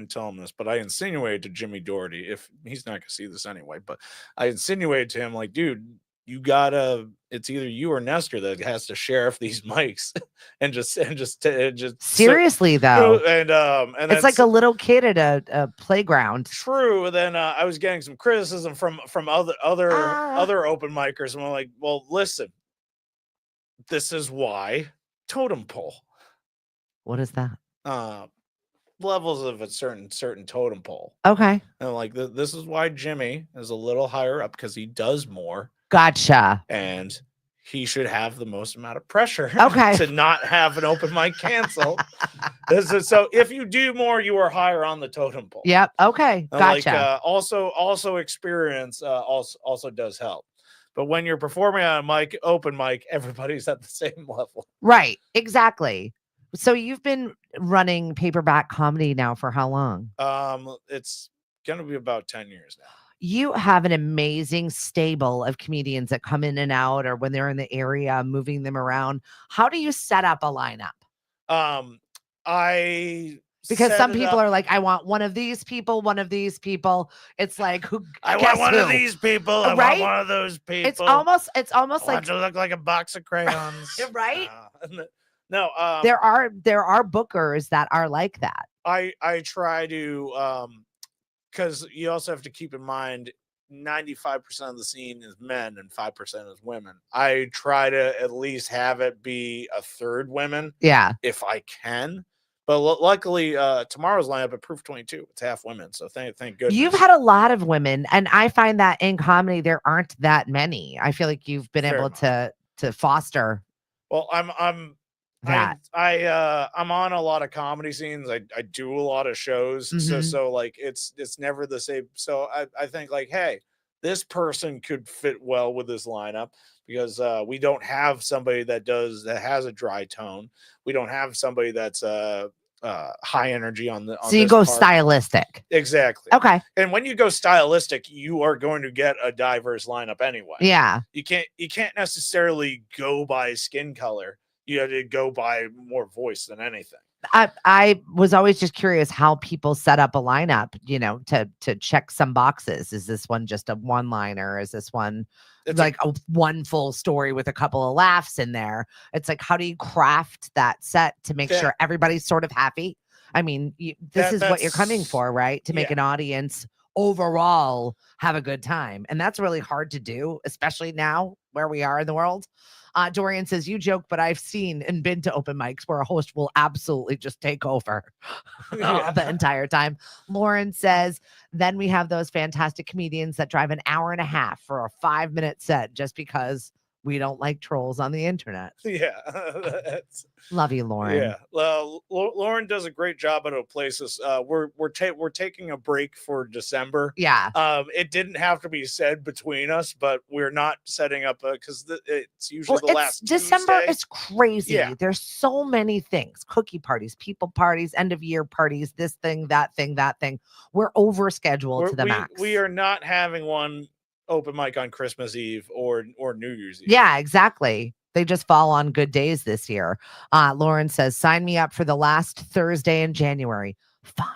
tell him this, but I insinuated to Jimmy Doherty, if he's not gonna see this anyway, but I insinuated to him, like, dude, it's either you or Nestor that has to sheriff these mics and just Seriously though. And it's like a little kid at a playground. True. Then I was getting some criticism from other open micers, and I'm like, well, listen, this is why totem pole. What is that? levels of a certain totem pole. Okay. And like this is why Jimmy is a little higher up, because he does more Gotcha. and he should have the most amount of pressure Okay. to not have an open mic canceled. So if you do more, you are higher on the totem pole. Yep. Okay. And Gotcha. also experience also does help. But when you're performing on a open mic, everybody's at the same level. Right. Exactly. So you've been running paperback comedy now for how long? It's gonna be about 10 years now. You have an amazing stable of comedians that come in and out, or when they're in the area, moving them around. How do you set up a lineup? Because some people are like, I want one of these people, one of these people. It's like, who? I guess want one of who? these people. I Right? want one of those people. It's almost I like want to look like a box of crayons. right. No, There are bookers that are like that. I try to because you also have to keep in mind 95% of the scene is men and 5% is women. I try to at least have it be a third women Yeah. if I can. But luckily, tomorrow's lineup at Proof 22, it's half women. So thank goodness. You've had a lot of women, and I find that in comedy there aren't that many. I feel like you've been Fair able enough. to foster Well, I'm on a lot of comedy scenes. I do a lot of shows. Mhm. So like it's never the same. So I think like, hey, this person could fit well with this lineup, because we don't have somebody that has a dry tone. We don't have somebody that's high energy on so you this go part. stylistic. Exactly. Okay. And when you go stylistic, you are going to get a diverse lineup anyway. Yeah. You can't necessarily go by skin color. You have to go by more voice than anything. I was always just curious how people set up a lineup, to check some boxes. Is this one just a one-liner? Is this one It's like a one full story with a couple of laughs in there? It's like, how do you craft that set to make That- sure everybody's sort of happy? I mean, this is what you're coming that's- for, right? To make yeah. an audience overall have a good time. And that's really hard to do, especially now where we are in the world. Dorian says, you joke, but I've seen and been to open mics where a host will absolutely just take over Yeah. the entire time. Lauren says, then we have those fantastic comedians that drive an hour and a half for a 5-minute set just because we don't like trolls on the internet. Yeah. Love you, Lauren. Yeah. Lauren does a great job at Oplasis. We're taking a break for December. Yeah. It didn't have to be said between us, but we're not setting up because it's usually the last December Tuesday. is crazy. Yeah. There's so many things: cookie parties, people parties, end of year parties, this thing, that thing, that thing. We're over scheduled to the max. We are not having one open mic on Christmas Eve or New Year's Eve. Yeah, exactly. They just fall on good days this year. Lauren says, sign me up for the last Thursday in January. Fine.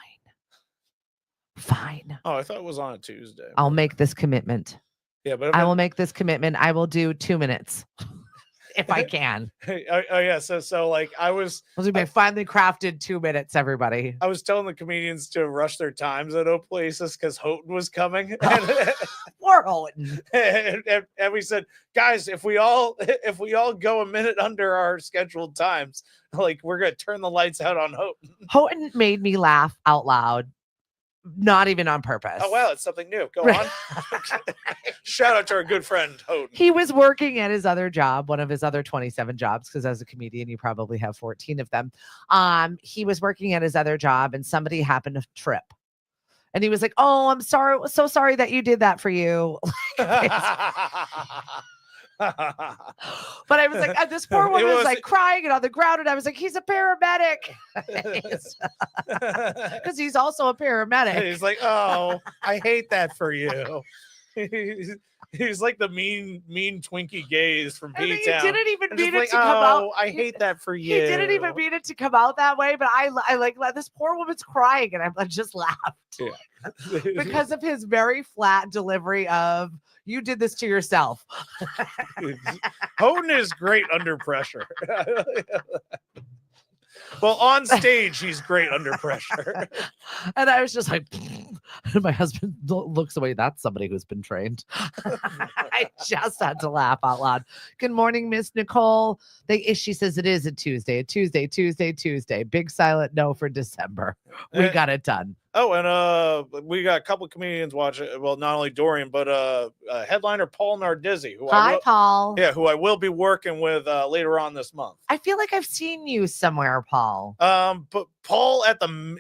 Oh, I thought it was on a Tuesday. I'll make this commitment. Yeah, but I will make this commitment. I will do 2 minutes if I can. Oh yeah. So like I was Finally crafted 2 minutes, everybody. I was telling the comedians to rush their times at Oplasis because Houghton was coming. Poor Houghton. and we said, guys, if we all go a minute under our scheduled times, like we're gonna turn the lights out on Houghton. Houghton made me laugh out loud. Not even on purpose. Oh wow, it's something new. Go on. Shout out to our good friend Houghton. He was working at his other job, one of his other 27 jobs, because as a comedian, you probably have 14 of them. He was working at his other job and somebody happened to trip. And he was like, oh, I'm sorry. So sorry that you did that for you. But I was like, this poor woman was like crying and on the ground. And I was like, he's a paramedic. Because he's also a paramedic. He's like, oh, I hate that for you. He's like the mean Twinkie gaze from And he P-Town. didn't even And mean just it to come out. I hate that for you. He didn't even mean it to come out that way, but I like this poor woman's crying, and I just laughed because of his very flat delivery of "you did this to yourself." Houghton is great under pressure. Well, on stage, he's great under pressure. And I was just like, My husband looks away. That's somebody who's been trained. I just had to laugh out loud. Good morning, Miss Nicole. She says it is a Tuesday. Tuesday. Big silent no for December. We got it done. Oh, and we got a couple comedians watching. Well, not only Dorian, but headliner Paul Nardizzi, who Hi, Paul. who I will be working with later on this month. I feel like I've seen you somewhere, Paul. But Paul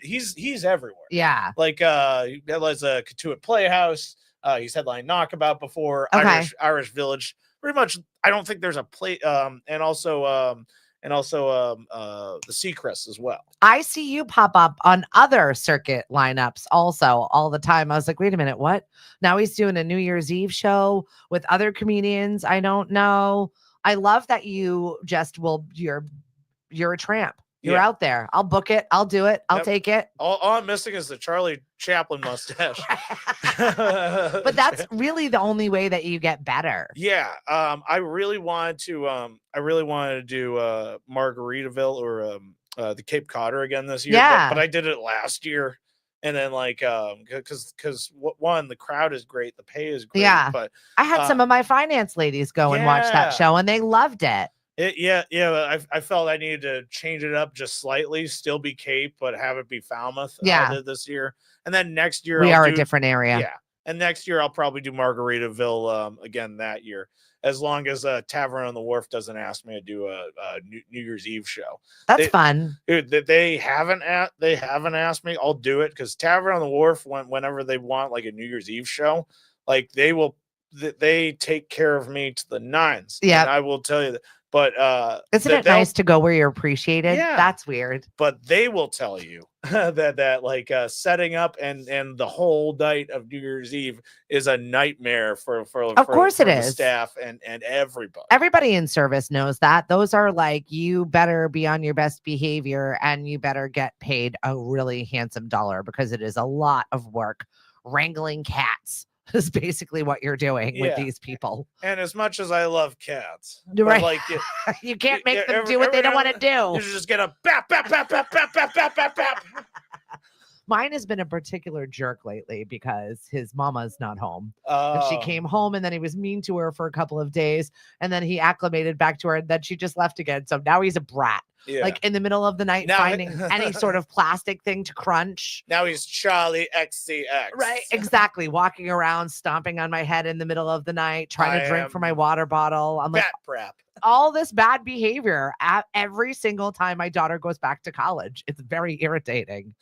he's everywhere. Yeah. Like he headlines a Katuitt Playhouse. He's headlined Knockabout before. Okay. Irish Village. Pretty much, I don't think there's a play. And also the Seacrest as well. I see you pop up on other circuit lineups also all the time. I was like, wait a minute, what? Now he's doing a New Year's Eve show with other comedians. I don't know. I love that you just you're a tramp. You're out there. I'll book it. I'll do it. I'll take it. All I'm missing is the Charlie Chaplin mustache. But that's really the only way that you get better. Yeah. I really wanted to do Margaritaville or the Cape Codder again this year. Yeah. But I did it last year. And then because one, the crowd is great, the pay is great. Yeah. But I had some of my finance ladies go and watch that show and they loved it. I felt I needed to change it up just slightly, still be Cape, but have it be Falmouth. This year, and then next year we are a different area. Yeah, and next year I'll probably do Margaritaville again that year, as long as Tavern on the Wharf doesn't ask me to do a New Year's Eve show. That's fun. Dude, they haven't asked me. I'll do it because Tavern on the Wharf, whenever they want like a New Year's Eve show, like they take care of me to the nines. Yeah, I will tell you that. But isn't it nice to go where you're appreciated? Yeah. That's weird. But they will tell you that setting up and the whole night of New Year's Eve is a nightmare for the staff and everybody. Everybody in service knows that. Those are like, you better be on your best behavior and you better get paid a really handsome dollar because it is a lot of work. Wrangling cats is basically what you're doing with these people. And as much as I love cats, right? Like you can't make them do what they don't want to do. You just get a bap, bap, bap, bap, bap, bap, bap, bap, bap. Mine has been a particular jerk lately because his mama's not home. And she came home and then he was mean to her for a couple of days. And then he acclimated back to her and then she just left again. So now he's a brat. Yeah. Like in the middle of the night, finding any sort of plastic thing to crunch. Now he's Charlie XCX. Right, exactly. Walking around, stomping on my head in the middle of the night, trying to drink from my water bottle. I'm like, prep. All this bad behavior every single time my daughter goes back to college. It's very irritating.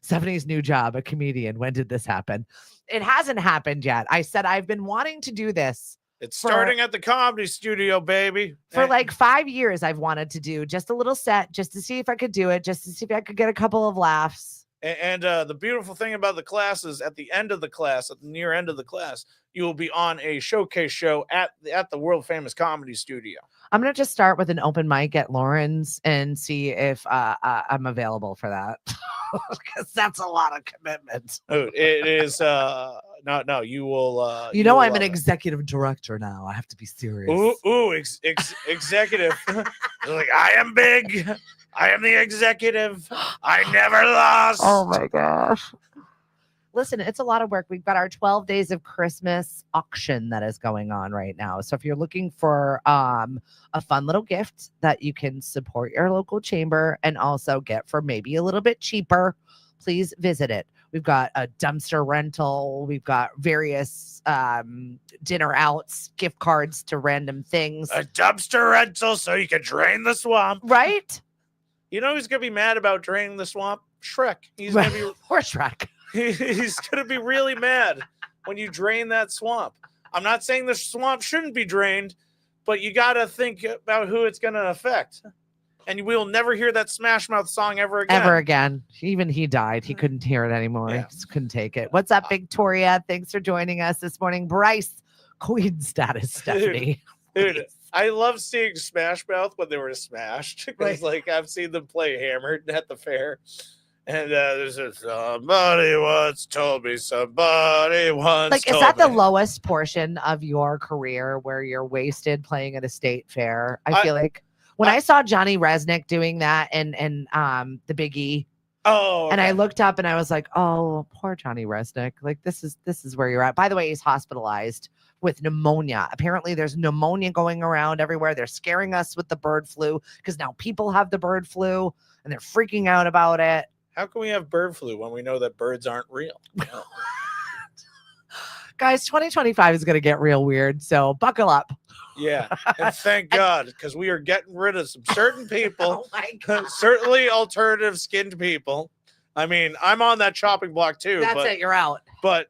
Stephanie's new job, a comedian. When did this happen? It hasn't happened yet. I said I've been wanting to do this. It's starting at the Comedy Studio, baby. For like 5 years, I've wanted to do just a little set, just to see if I could do it, just to see if I could get a couple of laughs. And the beautiful thing about the class is at the end of the class, at the near end of the class, you will be on a showcase show at the world famous Comedy Studio. I'm going to just start with an open mic at Lauren's and see if I'm available for that. Because that's a lot of commitment. It is. No, you will. I'm an executive director now. I have to be serious. Executive. Like, I am big. I am the executive. I never lost. Oh my gosh. Listen, it's a lot of work. We've got our 12 days of Christmas auction that is going on right now. So if you're looking for a fun little gift that you can support your local chamber and also get for maybe a little bit cheaper, please visit it. We've got a dumpster rental. We've got various dinner outs, gift cards to random things. A dumpster rental so you can drain the swamp. Right? You know who's going to be mad about draining the swamp? Shrek. He's going to be or Shrek. He's going to be really mad when you drain that swamp. I'm not saying the swamp shouldn't be drained, but you got to think about who it's going to affect. And we'll never hear that Smash Mouth song ever again. Ever again. Even he died. He couldn't hear it anymore. Yeah. He just couldn't take it. What's up, Victoria? Thanks for joining us this morning. Bryce, queen status, Stephanie. Dude, I love seeing Smash Mouth when they were smashed. Because, like, I've seen them play Hammered at the fair. And there's a somebody once told me, somebody once like, told is that me. the lowest portion of your career where you're wasted playing at a state fair? I feel like when I saw Johnny Resnick doing that and the Big E, Oh, And I okay. looked up and I was like, oh, poor Johnny Resnick. Like this is where you're at. By the way, he's hospitalized with pneumonia. Apparently there's pneumonia going around everywhere. They're scaring us with the bird flu because now people have the bird flu and they're freaking out about it. How can we have bird flu when we know that birds aren't real? Guys, 2025 is going to get real weird. So buckle up. Yeah, and thank God, because we are getting rid of some certain people, Oh my God. certainly alternative skinned people. I mean, I'm on that chopping block too. That's but, it. You're out. But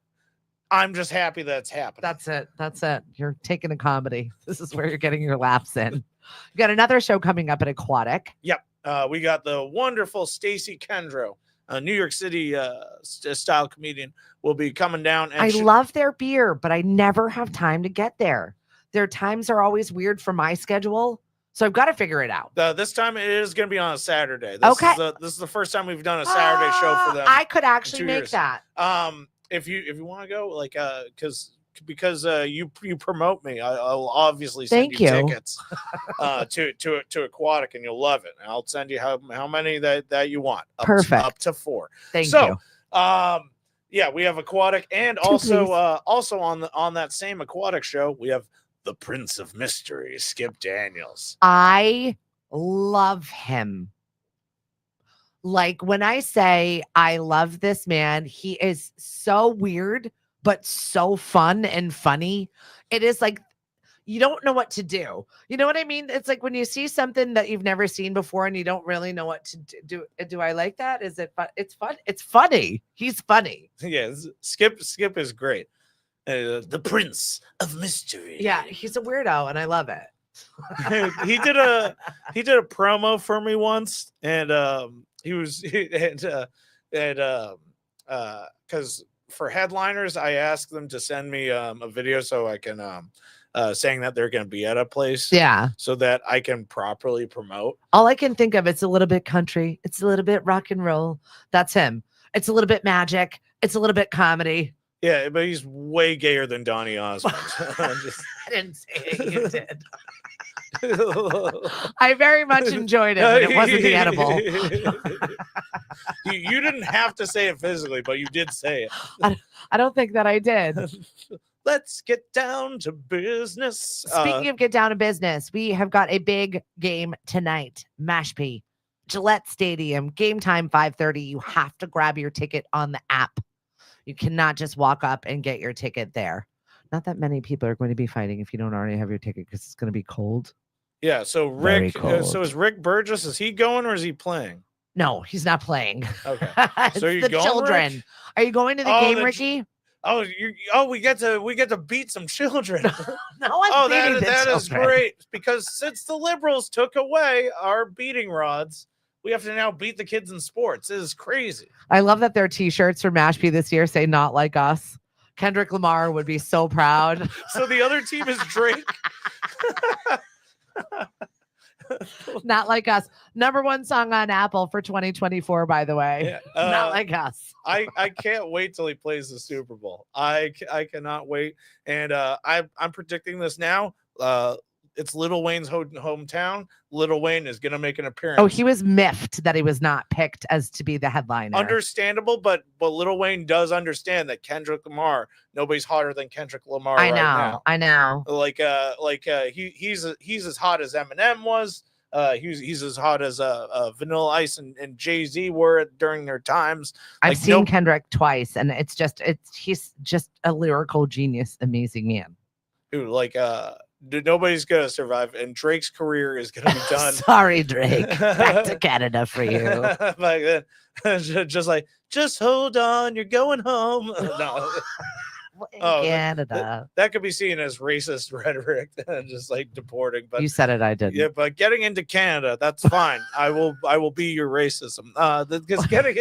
I'm just happy that's happening. That's it. That's it. You're taking a comedy. This is where you're getting your laughs in. You got another show coming up at Aquatic. Yep. We got the wonderful Stacey Kendro, a New York City style comedian, will be coming down. And I love their beer, but I never have time to get there. Their times are always weird for my schedule. So I've got to figure it out. This time it is going to be on a Saturday. Okay. This is the first time we've done a Saturday show for them. I could actually 2 make years. that. If you want to go, like, because you promote me, I'll obviously send Thank you you. tickets to Aquatic, and you'll love it. And I'll send you how many that you want. Perfect. Up to 4. Thank So, you. Yeah, we have Aquatic, and Two, also please. also on that same Aquatic show, we have the Prince of Mystery, Skip Daniels. I love him. Like when I say I love this man, he is so weird, but so fun and funny. It is like you don't know what to do. You know what I mean? It's like when you see something that you've never seen before and you don't really know what to do. Do I like that? Is it fun? It's fun. It's funny. He's funny. Yeah, Skip is great. The Prince of Mystery. Yeah, he's a weirdo and I love it. he did a promo for me once, and because for headliners I asked them to send me a video so I can saying that they're going to be at a place, Yeah. so that I can properly promote. All I can think of, it's a little bit country. It's a little bit rock and roll. That's him. It's a little bit magic. It's a little bit comedy. Yeah, but he's way gayer than Donny Osmond. Just- I didn't say it. You did. I very much enjoyed it, but it wasn't the edible. You didn't have to say it physically, but you did say it. I don't think that I did. Let's get down to business. Speaking of get down to business, we have got a big game tonight. Mashpee, Gillette Stadium, game time 5:30. You have to grab your ticket on the app. You cannot just walk up and get your ticket there. Not that many people are going to be fighting if you don't already have your ticket because it's going to be cold. Yeah, so Very Rick, cold. so is Rick Burgess, is he going or is he playing? No, he's not playing. Okay. It's So you the going, children. Rick? Are you going to the Oh, game, the Ricky? We get to beat some children. No one's Oh, beating the that is children. great, because since the liberals took away our beating rods, we have to now beat the kids in sports. This is crazy. I love that their T-shirts for Mashpee this year say "Not like us." Kendrick Lamar would be so proud. So the other team is Drake. Not like us. #1 song on Apple for 2024, by the way. Yeah, Not like us. I can't wait till he plays the Super Bowl. I cannot wait. And I'm predicting this now. It's Lil Wayne's hometown. Lil Wayne is going to make an appearance. Oh, he was miffed that he was not picked as to be the headliner. Understandable, but Lil Wayne does understand that Kendrick Lamar, nobody's hotter than Kendrick Lamar I right know. now. I know. He's as hot as Eminem was. He's as hot as Vanilla Ice and Jay-Z were during their times. I've Like, seen Kendrick twice, and he's just a lyrical genius, amazing man. Dude, nobody's gonna survive, and Drake's career is gonna be done. Sorry, Drake. Back to Canada for you. Back then, just hold on, you're going home. No, In Oh, Canada. that could be seen as racist rhetoric, just like deporting. But You said it, I didn't. yeah, but getting into Canada, that's fine. I will be your racism. Because getting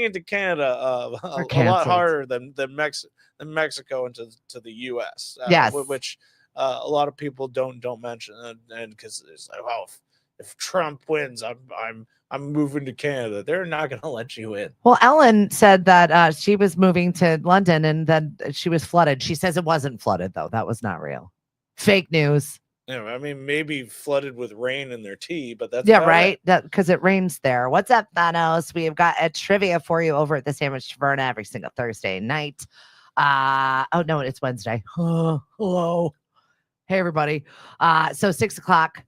into Canada, a lot canceled. harder than Mexico into the U.S. Yes. Which a lot of people don't mention, and because it's like, well, if Trump wins, I'm moving to Canada. They're not going to let you in. Well, Ellen said that she was moving to London and then she was flooded. She says it wasn't flooded, though. That was not real. Fake news. You know, I mean, maybe flooded with rain in their tea, but that's Yeah, about it. right. That because it rains there. What's up, Thanos? We've got a trivia for you over at the Sandwich Taverna every single Thursday night. Oh no, it's Wednesday. Oh, hello. Hey everybody. So 6 o'clock,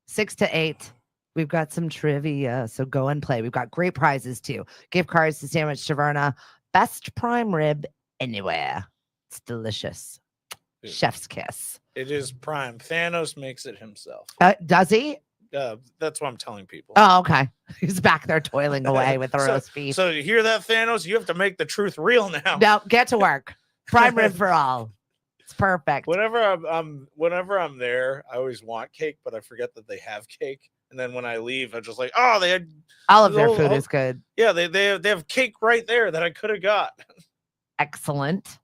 6 to 8. We've got some trivia. So go and play. We've got great prizes too. Gift cards to Sandwich Taverna. Best prime rib anywhere. It's delicious. Dude. Chef's kiss. It is prime. Thanos makes it himself. Does he? That's what I'm telling people. Oh, okay. He's back there toiling away with the roast beef. So you hear that, Thanos? You have to make the truth real now. Now get to work. Prime rib for all. It's perfect. Whenever I'm there, I always want cake, but I forget that they have cake. And then when I leave, I'm just like, oh, they had All of their oh, food oh. is good. yeah, they have cake right there that I could have got. Excellent.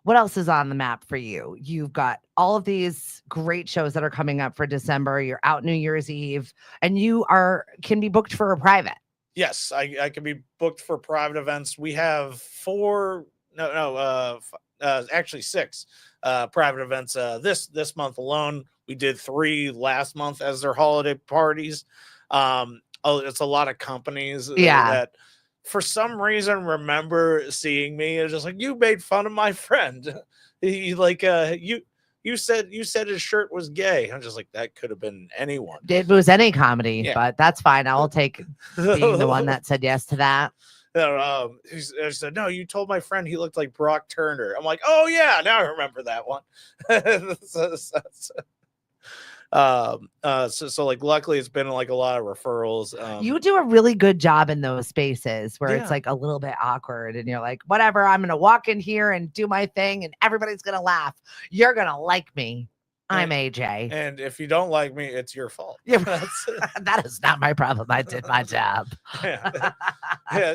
What else is on the map for you? You've got all of these great shows that are coming up for December. You're out New Year's Eve, and you can be booked for a private. Yes, I can be booked for private events. We have actually 6 private events this month alone. We did 3 last month as their holiday parties. It's a lot of companies that for some reason remember seeing me. It's just like, you made fun of my friend. You said his shirt was gay. I'm just like, that could have been anyone. It was any comedy, Yeah. but that's fine. I'll take being the one that said yes to that. I said, no, you told my friend he looked like Brock Turner. I'm like, oh yeah, now I remember that one. So like, luckily it's been like a lot of referrals. You do a really good job in those spaces where Yeah. it's like a little bit awkward and you're like, whatever, I'm going to walk in here and do my thing and everybody's going to laugh. You're going to like me. I'm AJ. And if you don't like me, it's your fault. Yeah. That's- That is not my problem. I did my job.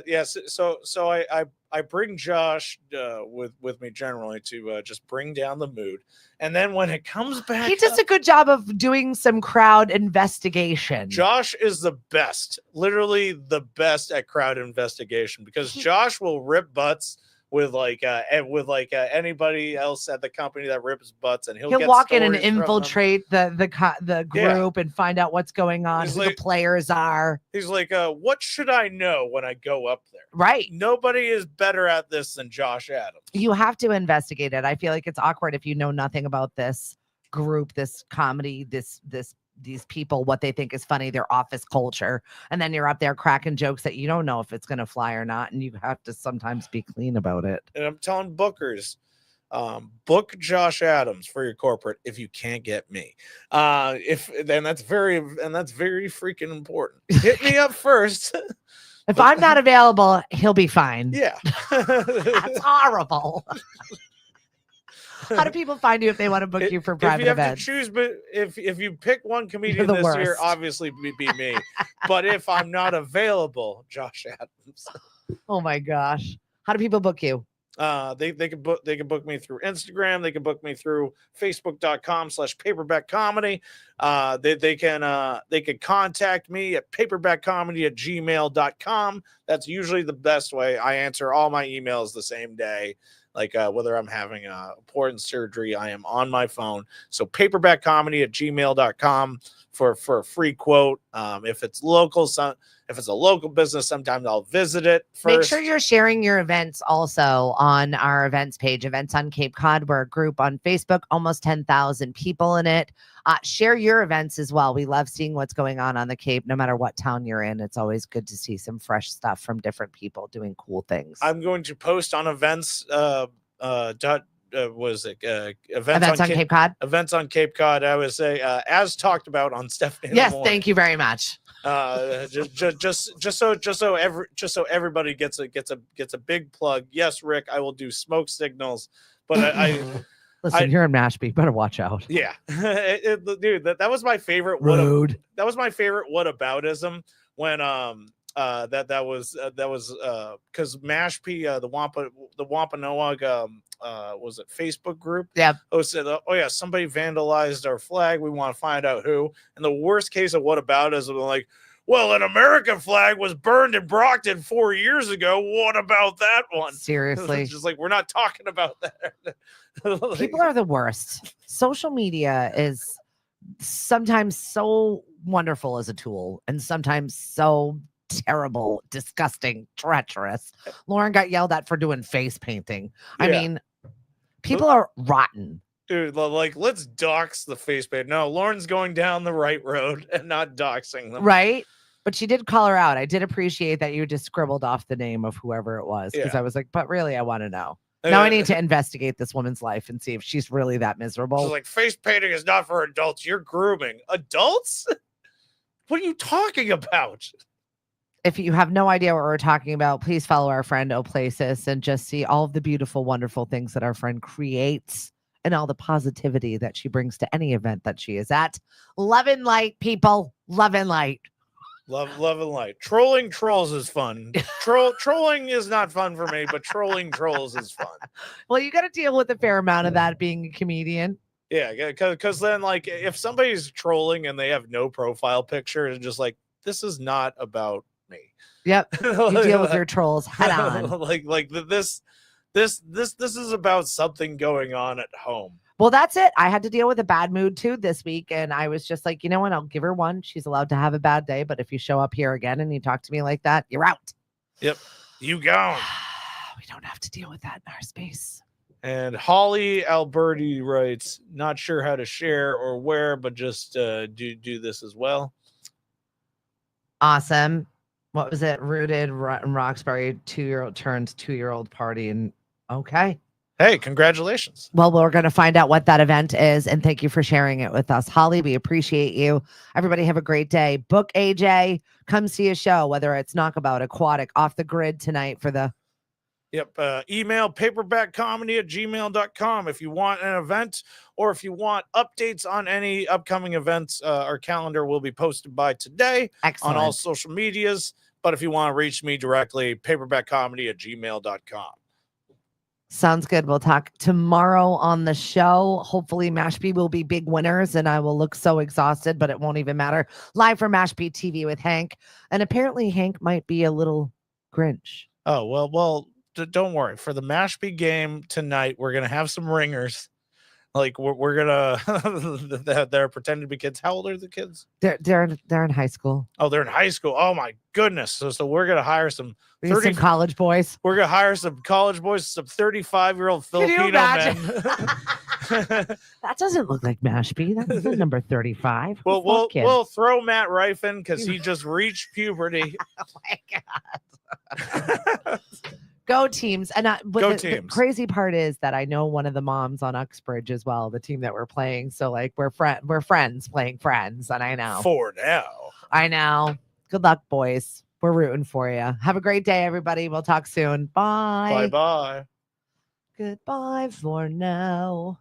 Yes. So I bring Josh with me generally to just bring down the mood, and then when it comes back, He does a good job of doing some crowd investigation. Josh is the best, literally the best at crowd investigation, because Josh will rip butts with anybody else at the company that rips butts, and he'll get walk in and stories from them. infiltrate the group and find out what's going on, He's who like- the players are. He's like, what should I know when I go up there? Right. Nobody is better at this than Josh Adams. You have to investigate it. I feel like it's awkward if you know nothing about this group, this comedy, these people, what they think is funny, their office culture. And then you're up there cracking jokes that you don't know if it's going to fly or not. And you have to sometimes be clean about it. And I'm telling bookers, book Josh Adams for your corporate if you can't get me. That's very freaking important. Hit me up first. If I'm not available, he'll be fine. Yeah. That's horrible. How do people find you if they want to book you for private if you have events? to choose, but if you pick one comedian the this year, worst. obviously be me. But if I'm not available, Josh Adams. Oh my gosh. How do people book you? They can book me through Instagram. They can book me through facebook.com/paperbackcomedy. They can contact me at paperbackcomedy@gmail.com. That's usually the best way. I answer all my emails the same day. Like whether I'm having important surgery, I am on my phone. So paperbackcomedy@gmail.com for a free quote. If it's local, if it's a local business, sometimes I'll visit it first. Make sure you're sharing your events also on our events page, Events on Cape Cod. We're a group on Facebook, almost 10,000 people in it. Share your events as well. We love seeing what's going on the Cape, no matter what town you're in. It's always good to see some fresh stuff from different people doing cool things. I'm going to post on events. Events on Cape Cod. Events on Cape Cod. I would say, as talked about on Stephanie. Yes, thank you very much. Just so everybody gets a big plug. Yes, Rick, I will do smoke signals, but Listen, you're in Mashpee. Better watch out. yeah, dude, that was my favorite. Rude. That was my favorite whataboutism when that was because Mashpee the Wampanoag was it Facebook group? Yeah. Oh, said, oh yeah, somebody vandalized our flag. We want to find out who. And the worst case of whataboutism, like, well, an American flag was burned in Brockton 4 years ago. What about that one? Seriously. It's just like, we're not talking about that. Like, People are the worst. Social media is sometimes so wonderful as a tool and sometimes so terrible, disgusting, treacherous. Lauren got yelled at for doing face painting. I Yeah. mean, people are rotten. Dude, like, let's dox the face paint. No, Lauren's going down the right road and not doxing them. Right? But she did call her out. I did appreciate that you just scribbled off the name of whoever it was because Yeah. I was like, but really, I want to know. Now I need to investigate this woman's life and see if she's really that She's miserable. like, face painting is not for adults. You're grooming. Adults? What are you talking about? If you have no idea what we're talking about, please follow our friend Oplasis and just see all of the beautiful, wonderful things that our friend creates and all the positivity that she brings to any event that she is at. Love and light, people. Love and light. Love and light. Trolling trolls is fun. Trolling is not fun for me, but trolling trolls is fun. Well, you got to deal with a fair amount of that being a comedian. Yeah, because then, like, if somebody's trolling and they have no profile picture, it's just like, this is not about me. Yep. You deal with your trolls head on. This is about something going on at home. Well, that's it. I had to deal with a bad mood too this week. And I was just like, you know what? I'll give her one. She's allowed to have a bad day. But if you show up here again and you talk to me like that, you're out. Yep. You gone. We don't have to deal with that in our space. And Holly Alberti writes, not sure how to share or where, but just do this as well. Awesome. What was it? Rooted in Roxbury, 2-year-old turns 2-year-old party. And okay. Hey, congratulations. Well, we're going to find out what that event is. And thank you for sharing it with us. Holly, we appreciate you. Everybody have a great day. Book AJ. Come see a show, whether it's Knockabout, Aquatic, Off the Grid tonight for the... Yep. Email paperbackcomedy@gmail.com if you want an event or if you want updates on any upcoming events. Our calendar will be posted by today Excellent. on all social medias. But if you want to reach me directly, paperbackcomedy@gmail.com. Sounds good. We'll talk tomorrow on the show. Hopefully, Mashpee will be big winners, and I will look so exhausted, but it won't even matter. Live from Mashpee TV with Hank. And apparently, Hank might be a little Grinch. Oh, well, don't worry. For the Mashpee game tonight, we're going to have some ringers. Like, we're going to, they're pretending to be kids. How old are the kids? They're in high school. Oh, they're in high school. Oh, my goodness. So we're going to hire some We need some college boys. We're gonna hire some college boys, some 35-year-old Filipino men. That doesn't look like Mashpee. That's the number 35. We'll throw Matt Rife in because he just reached puberty. Oh my God. Go teams. And the crazy part is that I know one of the moms on Uxbridge as well, the team that we're playing. So like we're friends playing friends, and I know. For now. I know. Good luck, boys. We're rooting for you. Have a great day, everybody. We'll talk soon. Bye. Bye-bye. Goodbye for now.